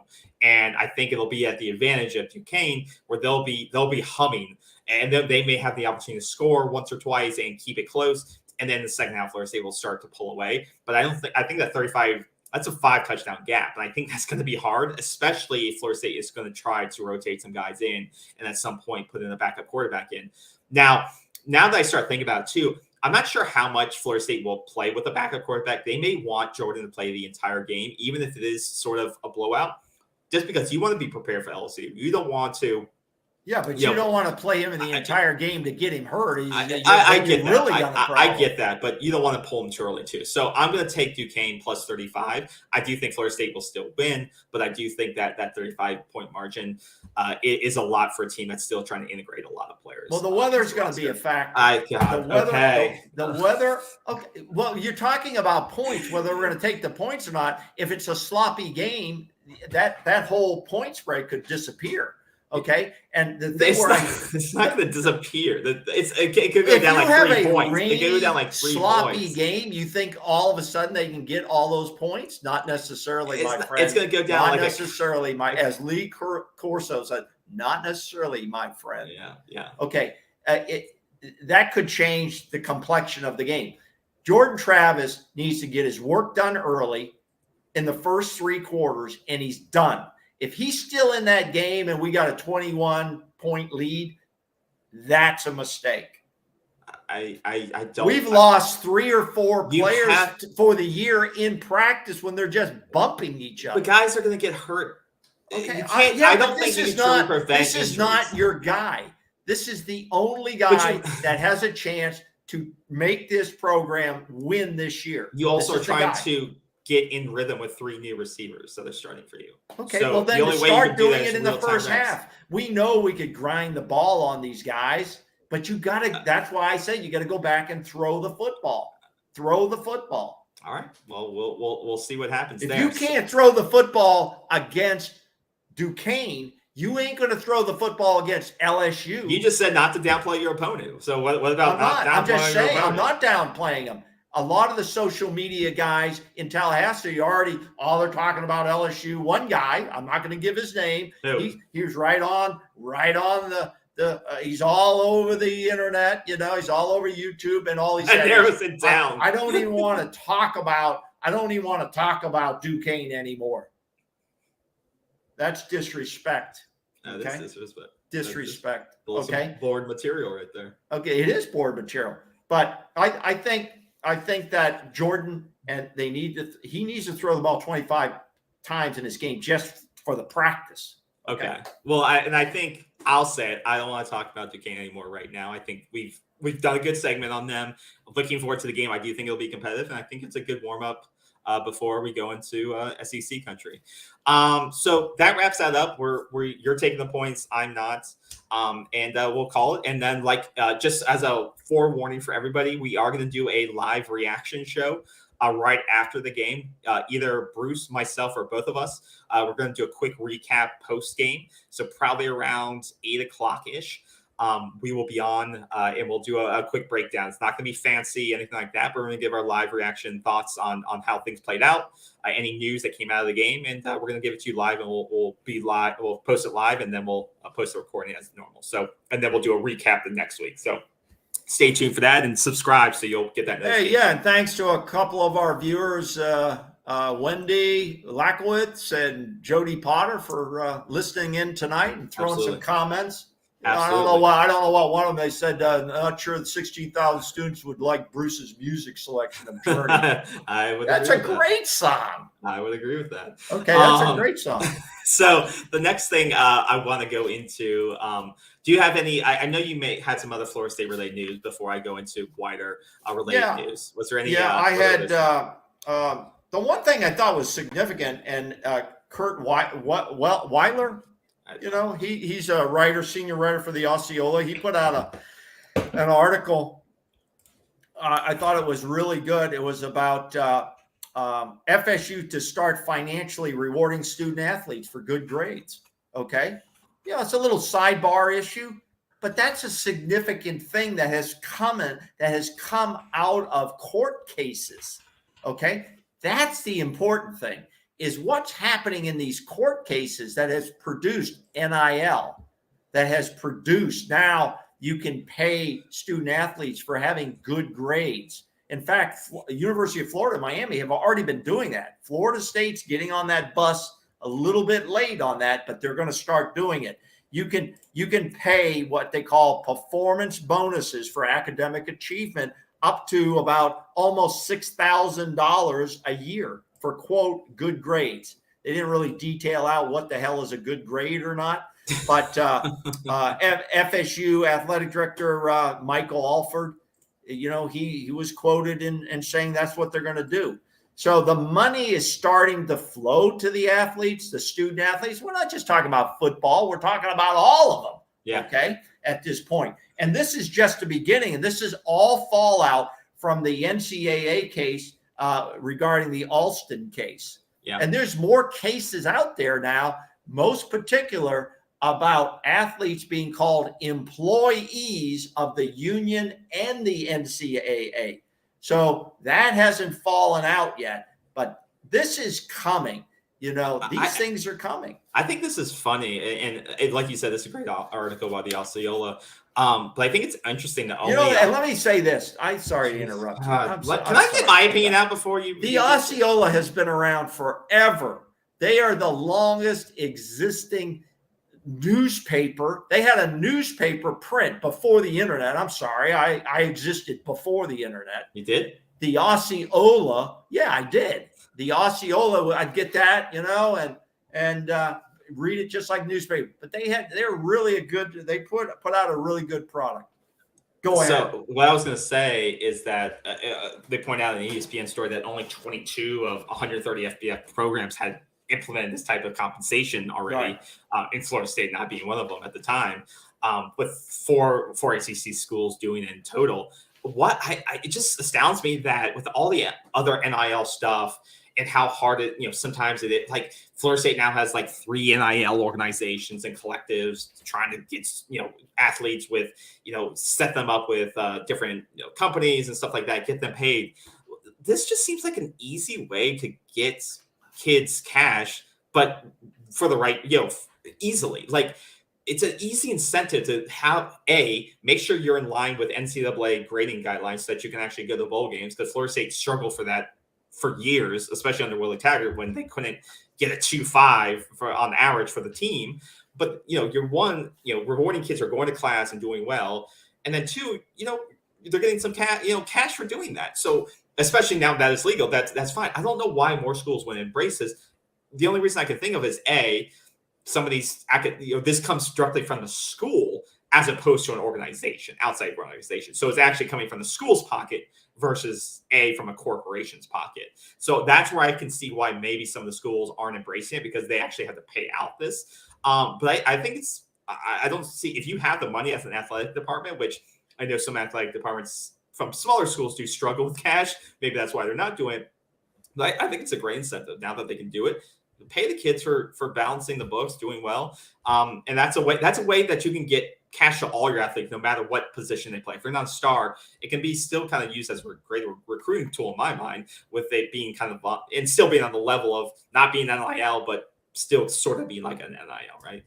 and I think it'll be at the advantage of Duquesne, where they'll be humming, and they may have the opportunity to score once or twice and keep it close. And then the second half, Florida State will start to pull away. But I think that 35, that's a 5-touchdown gap. And I think that's going to be hard, especially if Florida State is going to try to rotate some guys in and at some point put in a backup quarterback in. Now that I start thinking about it too, I'm not sure how much Florida State will play with a backup quarterback. They may want Jordan to play the entire game, even if it is sort of a blowout, just because you want to be prepared for LSU. You don't want to. Yeah, but you don't want to play him in the entire game to get him hurt. I get that. I get that, but you don't want to pull him too early too. So I'm going to take Duquesne plus 35. I do think Florida State will still win, but I do think that 35-point margin is a lot for a team that's still trying to integrate a lot of players. Well, the weather's going to be a factor. The weather. Okay. Well, you're talking about points, whether we're going to take the points or not. If it's a sloppy game, that whole point spread could disappear. Okay, and the thing it's not going to disappear. It could go down like 3 points. It could go down like 3 sloppy points. Game, you think all of a sudden they can get all those points? Not necessarily, my friend. It's going to go down not necessarily, as Lee Corso said, not necessarily, my friend. Yeah. Okay, that could change the complexion of the game. Jordan Travis needs to get his work done early in the first 3 quarters, and he's done. If he's still in that game and we got a 21-point lead, that's a mistake. I don't. We've lost 3 or 4 players for the year in practice when they're just bumping each other. The guys are going to get hurt. Okay, I don't think you can truly prevent this is injuries. not your guy. This is the only guy that has a chance to make this program win this year. You also are trying to get in rhythm with 3 new receivers that are starting for you. Okay, so well then start doing it in the first half. We know we could grind the ball on these guys, but you got to. That's why I say you got to go back and throw the football. Throw the football. All right. Well, we'll see what happens if there. you can't throw the football against Duquesne, you ain't going to throw the football against LSU. You just said not to downplay your opponent. So what about not downplaying I'm just saying, your opponent? I'm not downplaying them. A lot of the social media guys in Tallahassee they're talking about LSU. One guy, I'm not going to give his name. He was right on the he's all over the internet. He's all over YouTube and all these. And narrows it down. I don't even want to talk about Duquesne anymore. That's disrespect. No, that's disrespect. Disrespect. Okay. Board material right there. Okay, it is board material, but I think that Jordan he needs to throw the ball 25 times in his game just for the practice. Okay. Well, I think I'll say it. I don't want to talk about Duquesne anymore right now. I think we've done a good segment on them. I'm looking forward to the game. I do think it'll be competitive, and I think it's a good warm up before we go into SEC country. So that wraps that up. You're taking the points. I'm not. And we'll call it. And then just as a forewarning for everybody, we are going to do a live reaction show right after the game. Either Bruce, myself, or both of us. We're going to do a quick recap post game. So probably around 8:00-ish. We will be on and we'll do a quick breakdown. It's not going to be fancy, anything like that, but we're going to give our live reaction thoughts on how things played out, any news that came out of the game, and we're going to give it to you live, and we'll be live. We'll post it live, and then we'll post the recording as normal. So, and then we'll do a recap the next week. So stay tuned for that and subscribe so you'll get that notification. Hey, yeah, and thanks to a couple of our viewers, Wendy Lackowitz and Jody Potter for listening in tonight and throwing some comments. I don't know why. I don't know what one of them. They said, not sure that 16,000 students would like Bruce's music selection of Journey. That's a great song. I would agree with that. Okay, that's a great song. So the next thing I want to go into, do you have any? I know you had some other Florida State related news before I go into wider related news. Was there any? Yeah, I had the one thing I thought was significant, and Kurt Weiler. You know, he's a writer, senior writer for the Osceola. He put out an article. I thought it was really good. It was about FSU to start financially rewarding student athletes for good grades. Okay. Yeah, it's a little sidebar issue, but that's a significant thing that has come out of court cases. Okay. That's the important thing. Is what's happening in these court cases that has produced NIL, that has produced now you can pay student athletes for having good grades. In fact, University of Florida, Miami have already been doing that. Florida State's getting on that bus a little bit late on that, but they're going to start doing it. You can pay what they call performance bonuses for academic achievement up to about almost $6,000 a year for, quote, good grades. They didn't really detail out what the hell is a good grade or not. But FSU athletic director Michael Alford, you know, he was quoted in saying that's what they're going to do. So the money is starting to flow to the athletes, the student athletes. We're not just talking about football. We're talking about all of them. Yeah. Okay. At this point. And this is just the beginning. And this is all fallout from the NCAA case regarding the Alston case. Yeah. And there's more cases out there now, most particular about athletes being called employees of the union and the NCAA. So that hasn't fallen out yet, but this is coming. You know, these things are coming. I think this is funny. And like you said, this is a great article about the Osceola. But I think it's interesting that and let me say this. I'm sorry to interrupt. Can I get my opinion out before you? The Osceola has been around forever. They are the longest existing newspaper. They had a newspaper print before the internet. I'm sorry. I existed before the internet. You did? The Osceola. Yeah, I did. The Osceola, I'd get that, you know, and read it just like newspaper. But they're really they put out a really good product. Go ahead. So what I was going to say is that they point out in the ESPN story that only 22 of 130 FBS programs had implemented this type of compensation already, in Florida State not being one of them at the time, with four ACC schools doing it in total. It just astounds me that with all the other NIL stuff and how hard it, sometimes like Florida State now has like 3 NIL organizations and collectives trying to get, athletes with, set them up with different companies and stuff like that, get them paid. This just seems like an easy way to get kids cash, but for the right, easily. Like, it's an easy incentive to make sure you're in line with NCAA grading guidelines so that you can actually go to bowl games, because Florida State struggled for that for years, especially under Willie Taggart, when they couldn't get a 2.5 on average for the team. But, you're rewarding kids who are going to class and doing well. And then 2, they're getting some cash for doing that. So especially now that it's legal, that's fine. I don't know why more schools wouldn't embrace this. The only reason I can think of is some of these, this comes directly from the school as opposed to an organization, outside organization. So it's actually coming from the school's pocket versus from a corporation's pocket. So that's where I can see why maybe some of the schools aren't embracing it, because they actually have to pay out this. But I think I don't see, if you have the money as an athletic department, which I know some athletic departments from smaller schools do struggle with cash. Maybe that's why they're not doing it. But I think it's a great incentive now that they can do it. Pay the kids for balancing the books, doing well. And that's a way that you can get cash to all your athletes, no matter what position they play. If they're not a star, it can be still kind of used as a great recruiting tool in my mind, with it being kind of, and still being on the level of not being NIL, but still sort of being like an NIL, right?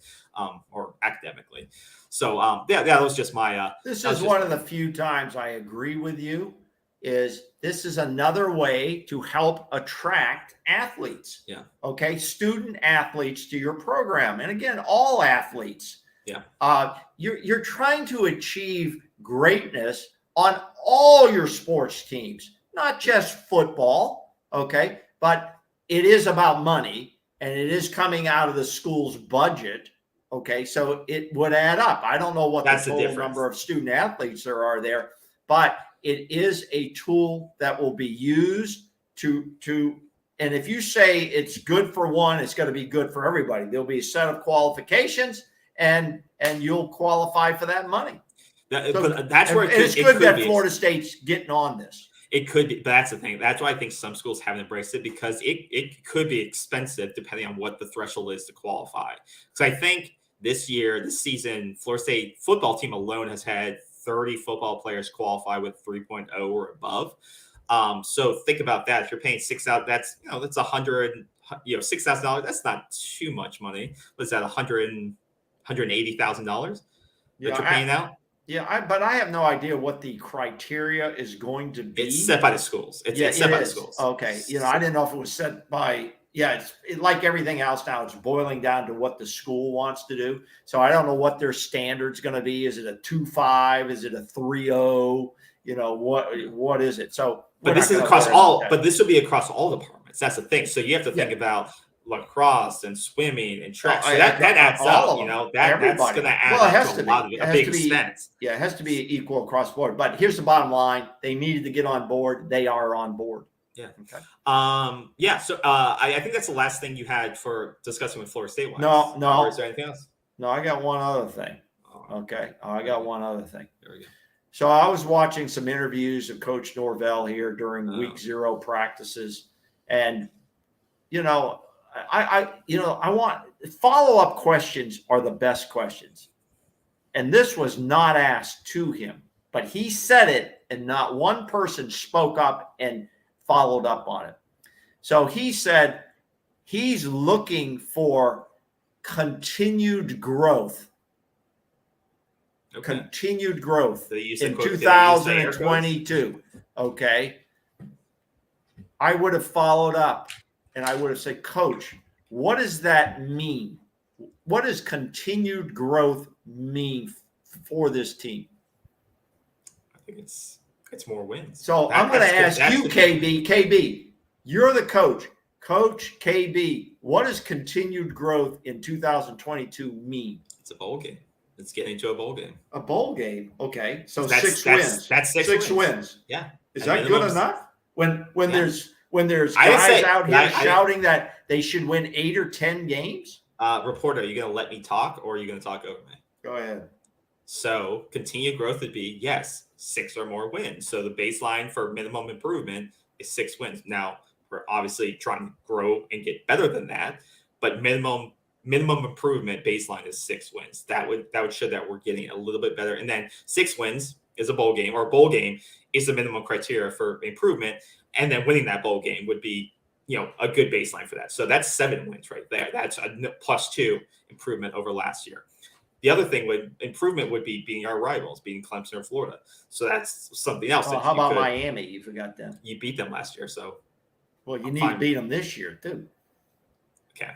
Or academically. So that was just my. This is one of the few times I agree with you. This is another way to help attract athletes. Yeah. Okay. Student athletes to your program. And again, all athletes. You're trying to achieve greatness on all your sports teams, not just football. Okay. But it is about money, and it is coming out of the school's budget. Okay. So it would add up. I don't know what That's the the total difference. number of student athletes there are there, but it is a tool that will be used to and if you say it's good for one, it's going to be good for everybody. There'll be a set of qualifications, and you'll qualify for that money. But that's where it's good that Florida State's getting on this. It could be, but that's the thing. That's why I think some schools haven't embraced it, because it could be expensive depending on what the threshold is to qualify. Because I think this season, Florida State football team alone has had 30 football players qualify with 3.0 or above. So think about that. If you're paying $6,000, that's $100, $6,000. That's not too much money. What's that? $180,000 that you're paying out? Yeah, but I have no idea what the criteria is going to be. It's set by the schools. It's set by the schools. Okay. I didn't know if it was set by, it's like everything else now, it's boiling down to what the school wants to do. So I don't know what their standard's going to be. Is it a 2.5? Is it a 3.0? What is it? So, but this is across all, but this will be across all departments. That's the thing. So you have to think about lacrosse and swimming and track. So that adds up, that's going to add up to a big expense. Yeah, it has to be equal across the board. But here's the bottom line. They needed to get on board. They are on board. Yeah. Okay. So I think that's the last thing you had for discussing with Florida State. No. Or is there anything else? No, I got one other thing. Okay. I got one other thing. There we go. So I was watching some interviews of Coach Norvell here during week 0 practices. And, I want follow-up questions are the best questions. And this was not asked to him, but he said it, and not one person spoke up and followed up on it. So he said he's looking for continued growth. Okay. Continued growth in 2022. Okay. I would have followed up and I would have said, Coach, what does that mean? What does continued growth mean for this team? I think it's more wins. So I'm going to ask you, KB. KB, you're the coach. Coach KB, what does continued growth in 2022 mean? It's a bowl game. It's getting into a bowl game. A bowl game. Okay. So 6 wins. That's six wins. Yeah. Is that good enough? When there's guys out here shouting that they should win 8 or 10 games? Reporter, are you going to let me talk, or are you going to talk over me? Go ahead. So continued growth would be, 6 or more wins. So the baseline for minimum improvement is 6 wins. Now, we're obviously trying to grow and get better than that, but minimum improvement baseline is 6 wins. That would show that we're getting a little bit better. And then 6 wins is a bowl game, or a bowl game is the minimum criteria for improvement. And then winning that bowl game would be, a good baseline for that. So that's 7 wins right there. That's a +2 improvement over last year. The other thing improvement would be beating our rivals, beating Clemson or Florida. So that's something else. Oh, how about Miami? You forgot them. You beat them last year, so. Well, you need to beat them this year too. Okay.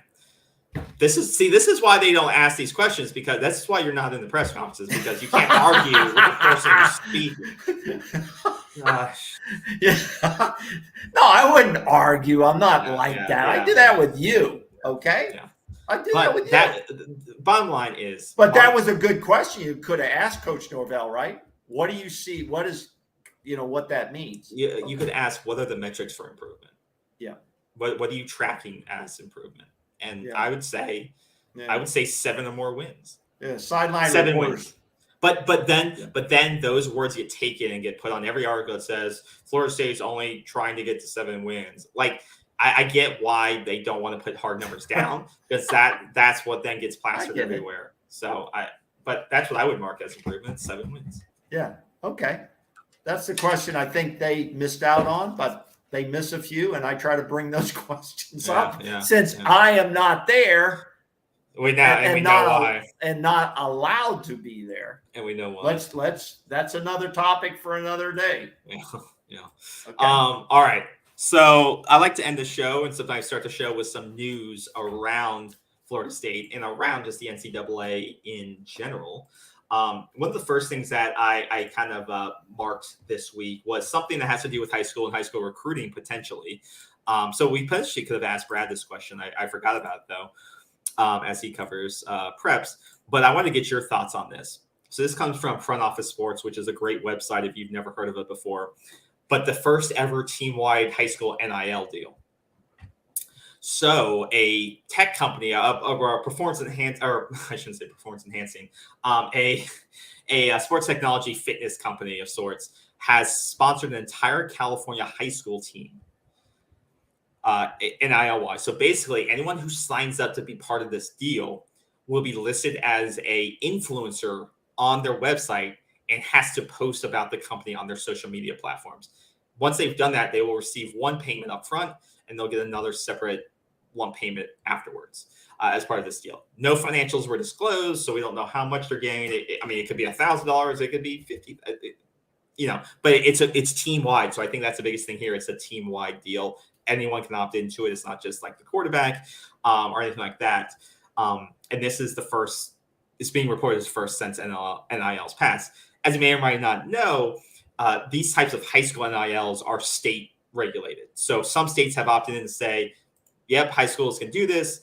This is why they don't ask these questions, because that's why you're not in the press conferences, because you can't argue with the person who's speaking. Gosh. Yeah. No, I wouldn't argue. I'm not that. Yeah, I do that with you. Okay. Yeah. I did that with you. Bottom line is. But that was a good question. You could have asked Coach Norvell, right? What do you see? What is, what that means? You could ask, what are the metrics for improvement? Yeah. What are you tracking as improvement? And I would say 7 or more wins. Yeah, sideline 7 reporters. wins. But then those words get taken and get put on every article that says Florida State's only trying to get to 7 wins. Like, I get why they don't want to put hard numbers down, because that's what then gets plastered everywhere. So but that's what I would mark as improvement: 7 wins. Yeah. Okay. That's the question I think they missed out on, but they miss a few, and I try to bring those questions up since I am not there. We know why, and not allowed to be there. And we know why. That's another topic for another day. Yeah. Okay. All right. So I like to end the show and sometimes start the show with some news around Florida State and around just the NCAA in general. One of the first things that I kind of marked this week was something that has to do with high school and high school recruiting potentially. So we potentially could have asked Brad this question. I forgot about it though, as he covers preps. But I want to get your thoughts on this. So this comes from Front Office Sports, which is a great website if you've never heard of it before. But the first ever team-wide high school NIL deal. So a tech company, a performance enhancing, or I shouldn't say performance enhancing, a sports technology fitness company of sorts has sponsored an entire California high school team, NIL-wise. So basically, anyone who signs up to be part of this deal will be listed as a influencer on their website and has to post about the company on their social media platforms. Once they've done that, they will receive one payment up front and they'll get another separate one payment afterwards as part of this deal. No financials were disclosed, so we don't know how much they're getting. It could be $1,000, it could be $50, but it's team wide. So I think that's the biggest thing here. It's a team wide deal. Anyone can opt into it. It's not just like the quarterback or anything like that. And this is the first. It's being reported as first since NIL's passed. As you may or might not know, these types of high school NILs are state regulated. So some states have opted in to say, yep, high schools can do this.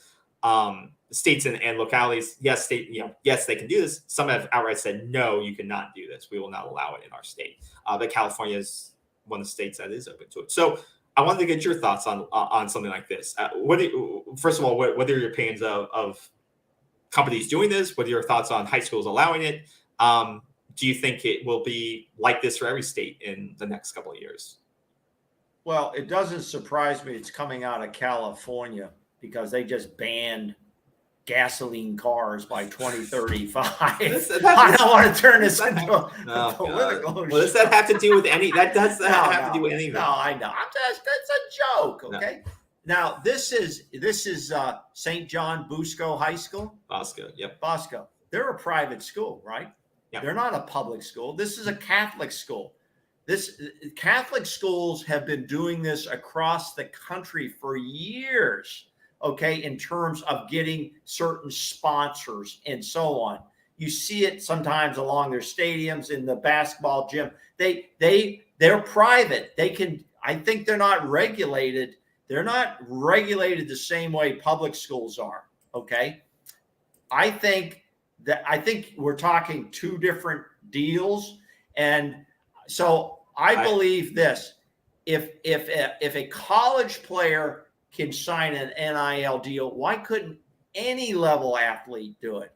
States and localities, yes, yes, they can do this. Some have outright said, no, you cannot do this. We will not allow it in our state. But California is one of the states that is open to it. So I wanted to get your thoughts on something like this. First of all, what are your opinions of companies doing this? What are your thoughts on high schools allowing it? Do you think it will be like this for every state in the next couple of years? Well, it doesn't surprise me it's coming out of California because they just banned gasoline cars by 2035. I don't want to turn this into a political. What does that have to do with any? That does not have to do with anything. No, I know. That's a joke. Okay. No. Now this is St. John Bosco High School. Bosco, yep. Bosco. They're a private school, right? Yep. They're not a public school. This is a Catholic school. Catholic schools have been doing this across the country for years, okay, in terms of getting certain sponsors and so on. You see it sometimes along their stadiums, in the basketball gym. They're private. I think they're not regulated. They're not regulated the same way public schools are, okay? I think we're talking two different deals. And so I believe this: if a college player can sign an NIL deal, why couldn't any level athlete do it?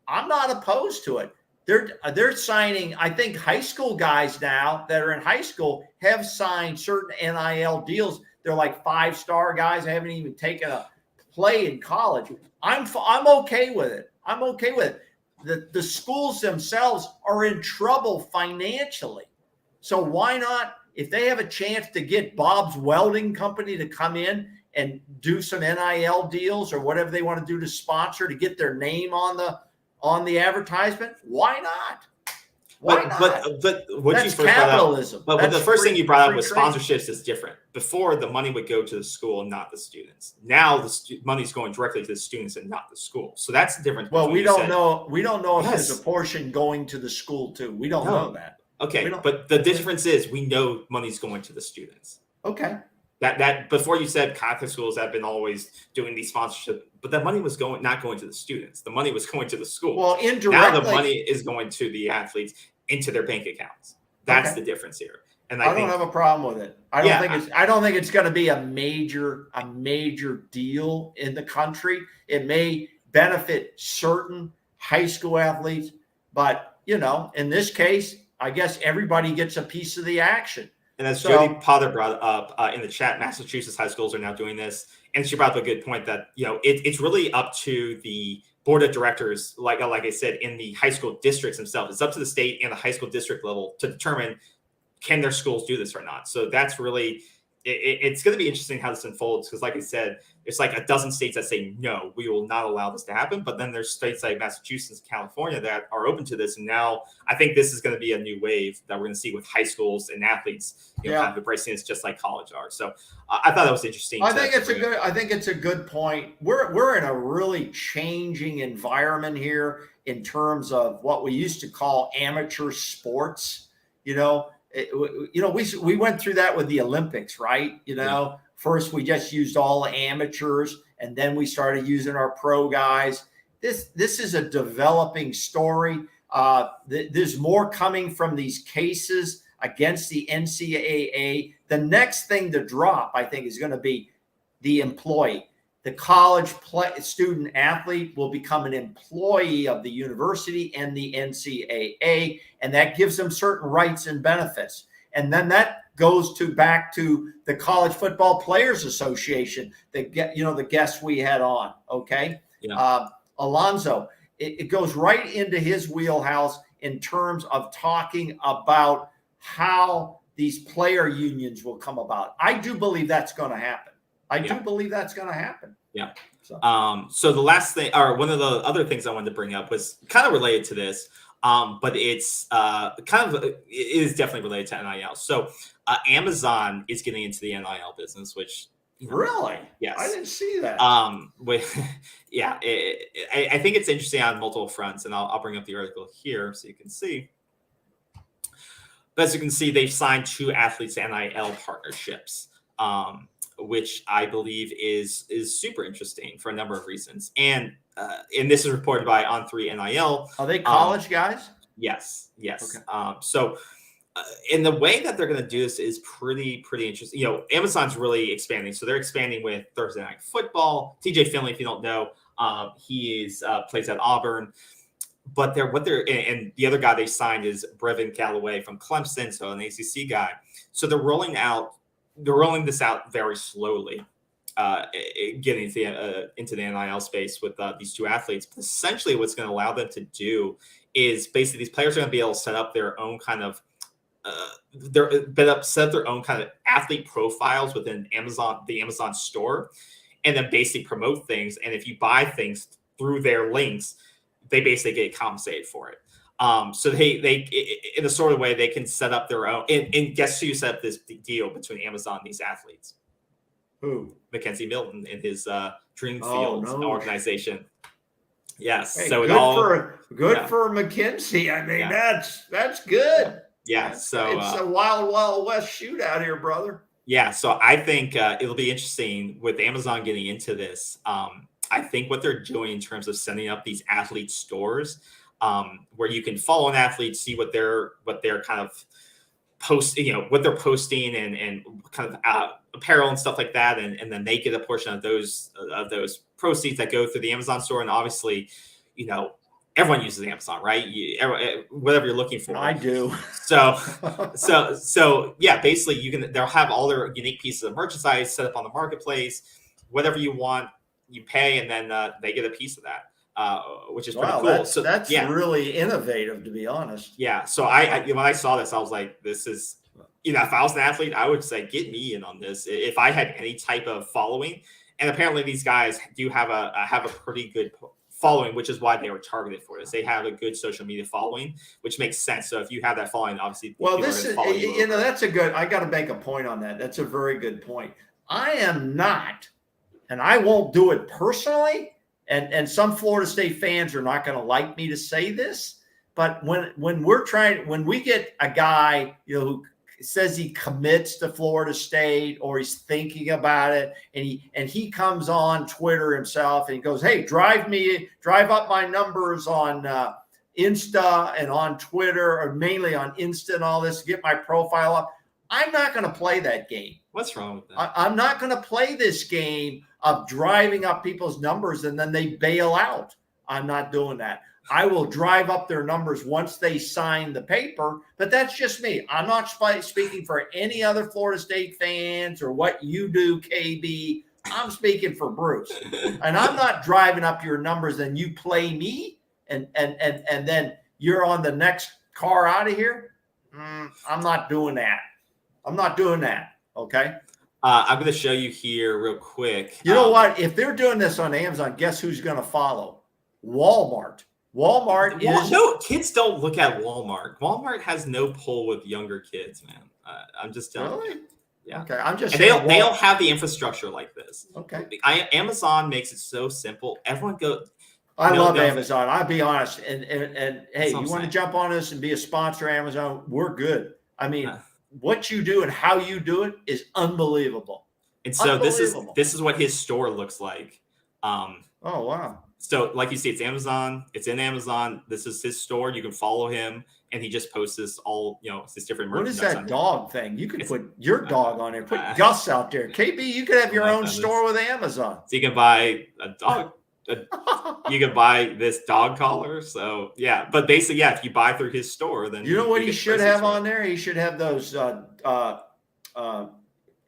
I'm not opposed to it. They're signing. I think high school guys now that are in high school have signed certain NIL deals. They're like 5-star guys. I haven't even taken a play in college. I'm okay with it. I'm okay with it. The schools themselves are in trouble financially. So why not, if they have a chance to get Bob's Welding Company to come in and do some NIL deals or whatever they want to do to sponsor, to get their name on the advertisement, why not? Why not? But what That's you first capitalism. Brought up, but the first thing you brought up was sponsorships is different. Before, the money would go to the school and not the students. Now the money's going directly to the students and not the school. So that's the difference. Well, we don't know. We don't know if there's a portion going to the school too. We don't know that. Okay, but the difference is we know money's going to the students. Okay. That before you said Catholic schools have been always doing these sponsorships, but that money was not going to the students. The money was going to the school. Well, indirectly. Now the money is going to the athletes into their bank accounts. That's the difference here. And I don't have a problem with it. I don't think it's going to be a major deal in the country. It may benefit certain high school athletes, but in this case, I guess everybody gets a piece of the action. And as Jody Potter brought up in the chat, Massachusetts high schools are now doing this. And she brought up a good point that, it's really up to the board of directors, like I said, in the high school districts themselves. It's up to the state and the high school district level to determine, can their schools do this or not? So that's really, it's going to be interesting how this unfolds because, like I said, it's like a dozen states that say no, we will not allow this to happen. But then there's states like Massachusetts and California that are open to this. And now I think this is going to be a new wave that we're going to see with high schools and athletes, kind of embracing this just like college are. So I thought that was interesting. I think it's a good point. We're in a really changing environment here in terms of what we used to call amateur sports. We went through that with the Olympics, right? First we just used all amateurs, and then we started using our pro guys. This is a developing story. There's more coming from these cases against the NCAA. The next thing to drop, I think, is going to be the employee. The college student athlete will become an employee of the university and the NCAA, and that gives them certain rights and benefits. And then that goes back to the College Football Players Association, the guests we had on. Okay, Alonzo, it goes right into his wheelhouse in terms of talking about how these player unions will come about. I do believe that's going to happen. I do believe that's going to happen. Yeah. So the last thing, or one of the other things I wanted to bring up was kind of related to this, but it's it is definitely related to NIL. So Amazon is getting into the NIL business, which really, yes, I didn't see that. I think it's interesting on multiple fronts, and I'll bring up the article here so you can see. But as you can see, they've signed 2 athletes to NIL partnerships. Which I believe is super interesting for a number of reasons. And this is reported by On3 NIL. Are they college guys? Yes. Okay. So in the way that they're going to do this is pretty interesting. Amazon's really expanding. So they're expanding with Thursday Night Football. TJ Finley, if you don't know, he plays at Auburn. But and the other guy they signed is Brevin Callaway from Clemson, so an ACC guy. So they're rolling this out very slowly, getting into the NIL space with these 2 athletes. But essentially, what's going to allow them to do is basically these players are going to be able to set up their own kind of athlete profiles within the Amazon store, and then basically promote things. And if you buy things through their links, they basically get compensated for it. So they in a sort of way they can set up their own. And guess who set up this deal between Amazon and these athletes? Who? Mackenzie Milton and his Dreamfield organization. Yes. Hey, so good for Mackenzie. I mean, that's good. Yeah. So it's a wild west shootout here, brother. Yeah. So I think it'll be interesting with Amazon getting into this. I think what they're doing in terms of setting up these athlete stores, where you can follow an athlete, see what they're kind of what they're posting and kind of apparel and stuff like that, and then they get a portion of those proceeds that go through the Amazon store. And obviously, everyone uses Amazon, right? Whatever you're looking for. I do. So yeah, basically they'll have all their unique pieces of merchandise set up on the marketplace. Whatever you want, you pay, and then they get a piece of that. Which is pretty cool. That's really innovative, to be honest. Yeah. So I when I saw this, I was like, this is, if I was an athlete, I would say, get me in on this. If I had any type of following, and apparently these guys do have a pretty good following, which is why they were targeted for this. They have a good social media following, which makes sense. So if you have that following, obviously, this is, that's a good. I got to make a point on that. That's a very good point. I am not, and I won't do it personally. And some Florida State fans are not going to like me to say this, but when we get a guy, who says he commits to Florida State or he's thinking about it, and he comes on Twitter himself and he goes, "Hey, drive up my numbers on Insta and on Twitter, or mainly on Insta and all this, get my profile up." I'm not going to play that game. What's wrong with that? I'm not going to play this game of driving up people's numbers and then they bail out. I'm not doing that. I will drive up their numbers once they sign the paper, but that's just me. I'm not speaking for any other Florida State fans or what you do, KB. I'm speaking for Bruce. And I'm not driving up your numbers and you play me and then you're on the next car out of here. I'm not doing that. I'm not doing that. Okay. I'm going to show you here real quick. You know what? If they're doing this on Amazon, guess who's going to follow? Walmart. Walmart is no kids don't look at Walmart. Walmart has no pull with younger kids, man. I'm just telling really. you. Yeah. Okay, I'm just. And they don't have the infrastructure like this. Okay. Amazon makes it so simple. Everyone go. I love Amazon. I'll be honest. And hey, you want to saying. jump on us and be a sponsor of Amazon? We're good. I mean, what you do and how you do it is unbelievable. And so this is what his store looks like. Oh wow. So like you see, it's Amazon. It's in Amazon. This is his store. You can follow him, and he just posts this all, his different merchandise. What is that dog thing? You could put your dog on there. Put Gus out there. KB, you could have your own store with Amazon. So you can buy a dog. You can buy this dog collar. So yeah, but basically, yeah, if you buy through his store, then you know what he should have on there? He should have those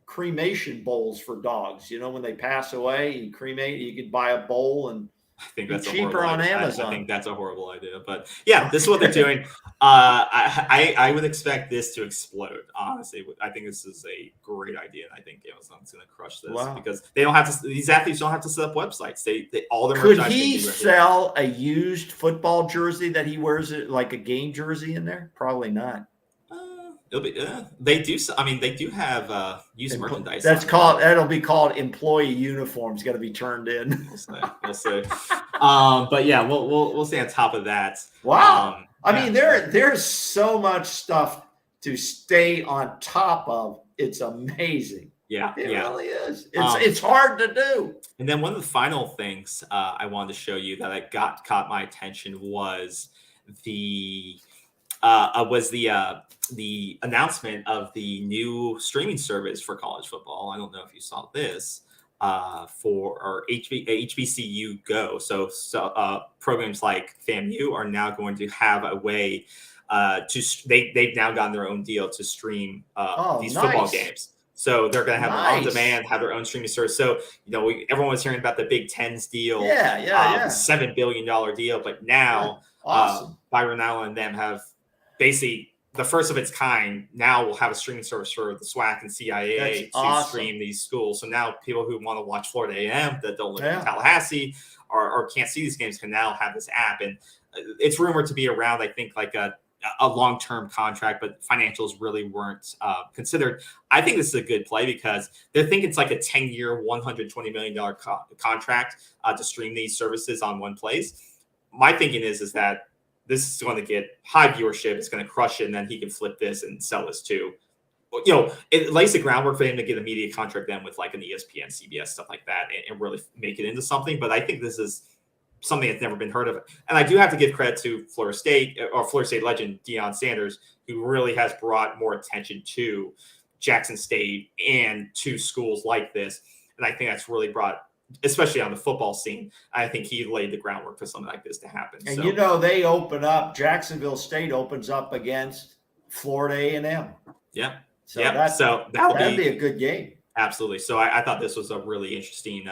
cremation bowls for dogs. You know, when they pass away, you cremate. You could buy a bowl and. I think that's cheaper on Amazon. I think that's a horrible idea, but yeah, this is what they're doing. I would expect this to explode. Honestly, I think this is a great idea, and I think Amazon's going to crush this because they don't have to. These athletes don't have to set up websites. They all their could he sell a used football jersey that he wears it like a game jersey in there? Probably not. It'll be. They do. I mean, they do have used merchandise. That'll be called employee uniforms. Got to be turned in. We'll see. But yeah, we'll stay on top of that. Wow. I mean, there's so much stuff to stay on top of. It's amazing. Yeah, it really is. It's hard to do. And then one of the final things I wanted to show you that caught my attention was the announcement of the new streaming service for college football. I don't know if you saw this for our HBCU Go. So programs like FAMU are now going to have a way they've now gotten their own deal to stream these football games. So they're going to have their on demand, have their own streaming service. So, everyone was hearing about the Big Ten's deal. $7 billion deal. But now Byron Allen and them have basically the first of its kind. Now we'll have a streaming service for the SWAC and CIA stream these schools. So now people who want to watch Florida A&M that don't live in Tallahassee or can't see these games can now have this app. And it's rumored to be around, I think, like a long-term contract, but financials really weren't considered. I think this is a good play because they think it's like a 10-year, $120 million contract to stream these services on one place. My thinking is that this is going to get high viewership. It's going to crush it, and then he can flip this and sell this too. It lays the groundwork for him to get a media contract then with like an ESPN, CBS, stuff like that, and really make it into something. But I think this is something that's never been heard of. And I do have to give credit to Florida State legend Deion Sanders, who really has brought more attention to Jackson State and to schools like this. And I think that's really brought, especially on the football scene, I think he laid the groundwork for something like this to happen. And they open up, Jacksonville State opens up against Florida A&M. Yeah. So that'd be a good game. Absolutely. So I thought this was a really interesting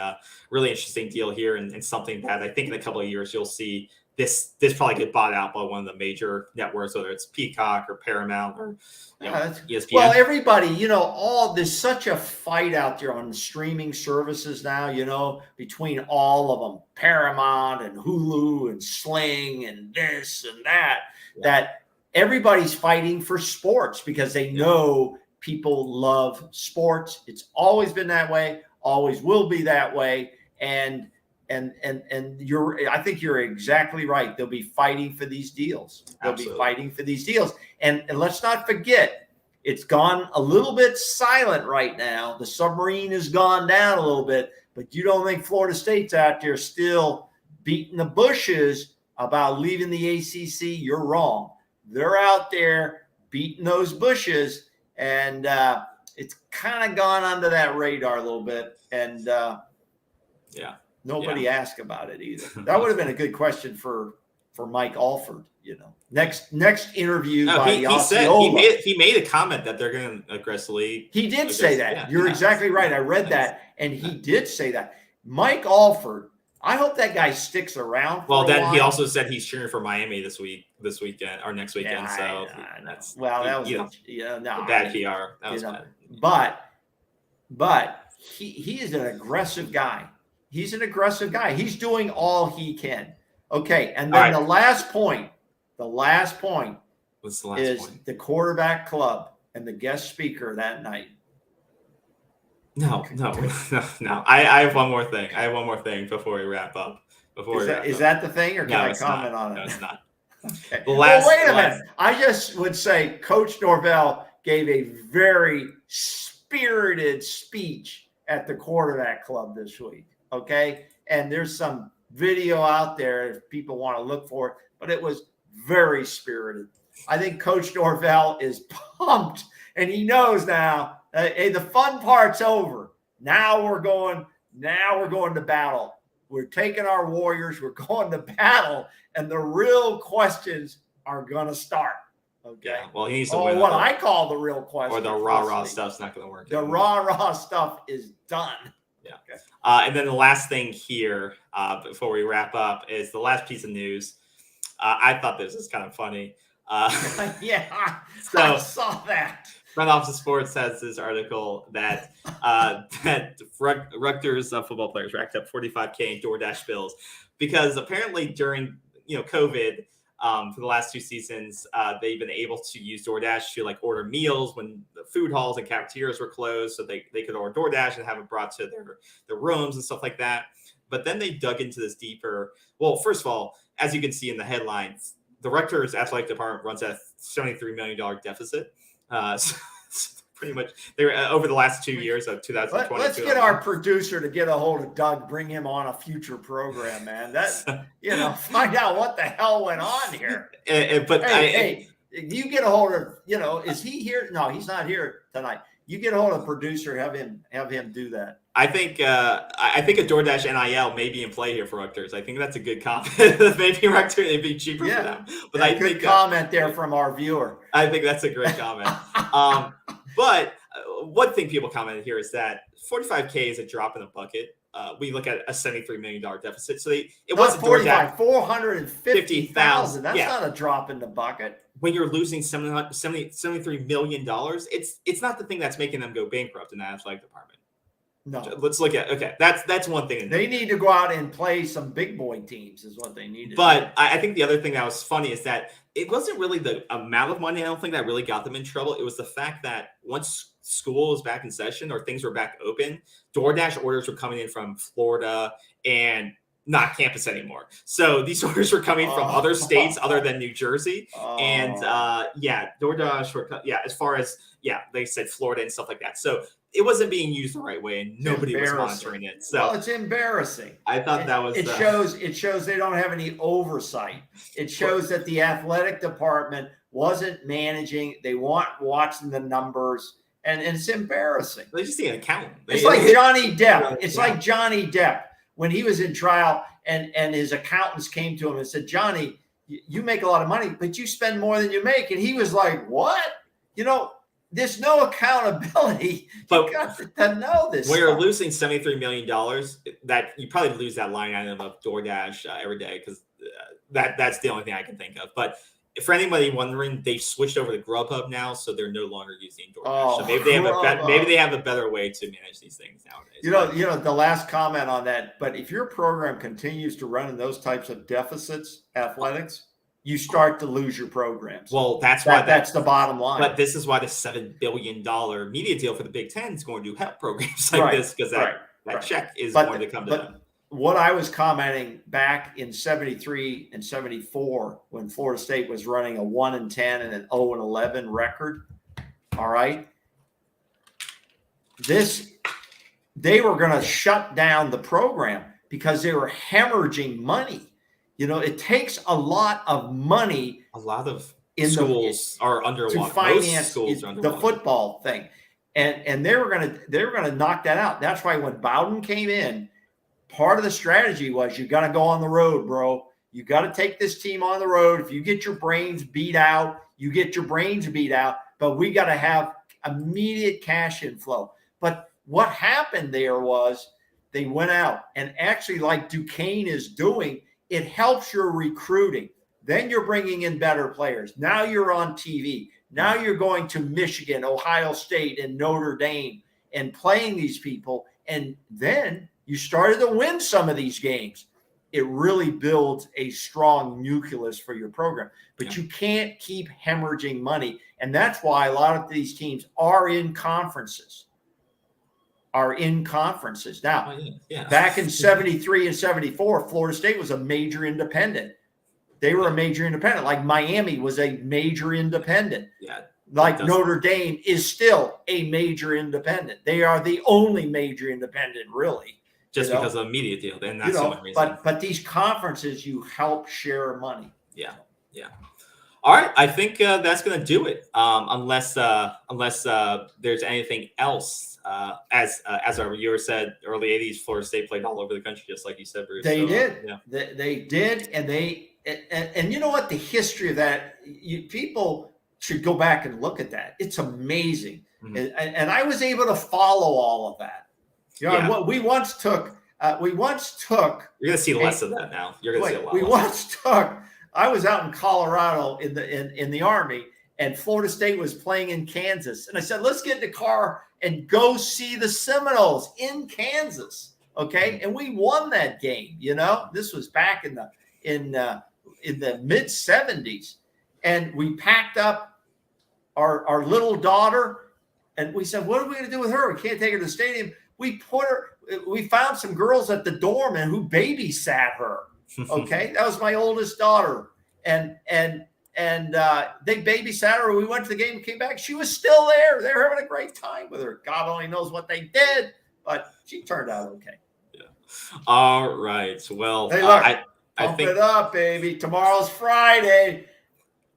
deal here, and something that I think in a couple of years you'll see this probably get bought out by one of the major networks, whether it's Peacock or Paramount or ESPN. Well, everybody, there's such a fight out there on streaming services now, between all of them, Paramount and Hulu and Sling and this and that everybody's fighting for sports because they know people love sports. It's always been that way, always will be that way. And I think you're exactly right. They'll be fighting for these deals. And let's not forget, it's gone a little bit silent right now. The submarine has gone down a little bit, but you don't think Florida State's out there still beating the bushes about leaving the ACC? You're wrong. They're out there beating those bushes. And it's kind of gone under that radar a little bit. And nobody asked about it either. That would have been a good question for Mike Alford, Next interview by the Osceola. He made a comment that they're going to aggressively. He did say that. Yeah, You're exactly right. I read that. And he did say that. Mike Alford, I hope that guy sticks around. Well, then he also said he's cheering for Miami this weekend or next weekend. That was bad PR. That was bad. But but he is an aggressive guy. He's an aggressive guy. He's doing all he can. Okay, and then the last point What's the last is point? the quarterback club and the guest speaker that night. No. I have one more thing before we wrap up. Is that the thing, or can I comment on it? No, it's not. Okay. Wait a minute. I just would say Coach Norvell gave a very spirited speech at the quarterback club this week. Okay. And there's some video out there if people want to look for it, but it was very spirited. I think Coach Norvell is pumped, and he knows now, hey, the fun part's over. Now we're going to battle. We're taking our Warriors. We're going to battle, and the real questions are going to start. Okay. Yeah. Well, he needs to win. What I call the real question. Or the rah-rah stuff's not going to work. The rah-rah stuff is done. Yeah. Okay. And then the last thing here before we wrap up is the last piece of news. I thought this was kind of funny. Yeah, I saw that. Front Office of Sports has this article that that Rutgers football players racked up $45K in DoorDash bills because apparently during COVID for the last 2 seasons they've been able to use DoorDash to like order meals when the food halls and cafeterias were closed, so they could order DoorDash and have it brought to their rooms and stuff like that. But then they dug into this deeper. Well, first of all, as you can see in the headlines, the Rutgers athletic department runs a $73 million deficit. So pretty much they were over the last 2 years of 2020. Let's get our producer to get a hold of Doug, bring him on a future program, man. That's find out what the hell went on here. But hey, you get a hold of, is he here? No, he's not here tonight. You get a hold of the producer, have him do that. I think a DoorDash NIL may be in play here for Rutgers. I think that's a good comment. Maybe Rutgers it'd be cheaper for them. But I think comment there from our viewer. I think that's a great comment. But one thing people commented here is that $45K is a drop in the bucket. We look at a $73 million deficit. So it wasn't DoorDash. $450,000. That's not a drop in the bucket. When you're losing $73 million, it's not the thing that's making them go bankrupt in the athletic department. No. Let's look at that's one thing. They need to go out and play some big boy teams is what they need to do. But I think the other thing that was funny is that it wasn't really the amount of money, I don't think, that really got them in trouble. It was the fact that once school was back in session or things were back open, DoorDash orders were coming in from Florida and not campus anymore. So these orders were coming from other states other than New Jersey. And DoorDash as far as they said Florida and stuff like that. So it wasn't being used the right way, and nobody was monitoring it. So it's embarrassing. I thought that was it shows they don't have any oversight. It shows that the athletic department wasn't managing. They weren't watching the numbers, and it's embarrassing. They just need an accountant. It's like Johnny Depp. It's like Johnny Depp when he was in trial, and his accountants came to him and said, "Johnny, you make a lot of money, but you spend more than you make." And he was like, "What? There's no accountability. But you got to know this. When you're losing $73 million, that you probably lose that line item of DoorDash every day because that's the only thing I can think of. But for anybody wondering, they've switched over to Grubhub now, so they're no longer using DoorDash. So maybe they have a better way to manage these things nowadays. The last comment on that. But if your program continues to run in those types of deficits, athletics, you start to lose your programs. Well, that's the bottom line. But this is why the $7 billion media deal for the Big Ten is going to help programs like this because that check is going to come to them. What I was commenting back in 73 and 74 when Florida State was running a 1-10 and an 0-11 record, all right, they were going to shut down the program because they were hemorrhaging money. It takes a lot of money. A lot of schools are underwater. To finance the football thing, and they were going to knock that out. That's why when Bowden came in, part of the strategy was you got to go on the road, bro. You got to take this team on the road. If you get your brains beat out, you get your brains beat out. But we got to have immediate cash inflow. But what happened there was they went out and actually, like Duquesne is doing, it helps your recruiting. Then you're bringing in better players. Now you're on TV. Now you're going to Michigan, Ohio State, and Notre Dame, and playing these people. And then you started to win some of these games. It really builds a strong nucleus for your program. But you can't keep hemorrhaging money. And that's why a lot of these teams are in conferences. Now, back in 73 and 74, Florida State was a major independent. They were a major independent. Like Miami was a major independent. Yeah. Like Notre Dame is still a major independent. They are the only major independent, really. Just because of a media deal. And that's the only reason. But these conferences, you help share money. Yeah. All right, I think that's going to do it. Unless there's anything else. As our viewer said, early '80s, Florida State played all over the country, just like you said, Bruce. They did. They did, and you know what? The history of that, people should go back and look at that. It's amazing, and I was able to follow all of that. You know, we once took. You're going to see less of that now. You're going to see a lot. We once took. I was out in Colorado in the Army, and Florida State was playing in Kansas. And I said, let's get in the car and go see the Seminoles in Kansas. Okay. And we won that game. You know, this was back in the mid 70s. And we packed up our little daughter, and we said, what are we going to do with her? We can't take her to the stadium. We found some girls at the dorm and who babysat her. Okay, that was my oldest daughter, and they babysat her. We went to the game and came back. She was still there. They were having a great time with her. God only knows what they did, but she turned out okay. Yeah. All right. Well, hey, look, pump it up, baby. Tomorrow's Friday.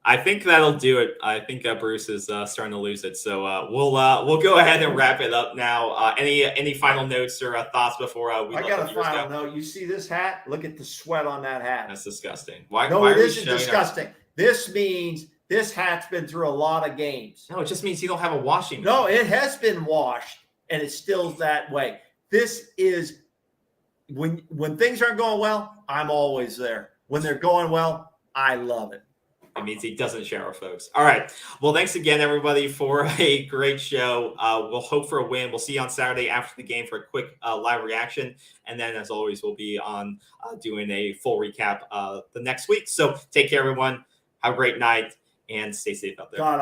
I think that'll do it. I think Bruce is starting to lose it. So we'll go ahead and wrap it up now. Any final notes or thoughts before we? I got a final note. You see this hat? Look at the sweat on that hat. That's disgusting. Why? No, it isn't disgusting. This means this hat's been through a lot of games. No, it just means you don't have a washing machine. No, it has been washed, and it's still that way. This is when things aren't going well, I'm always there. When they're going well, I love it. It means he doesn't shower, folks. All right. Well, thanks again, everybody, for a great show. We'll hope for a win. We'll see you on Saturday after the game for a quick live reaction. And then, as always, we'll be on doing a full recap the next week. So take care, everyone. Have a great night and stay safe out there. God,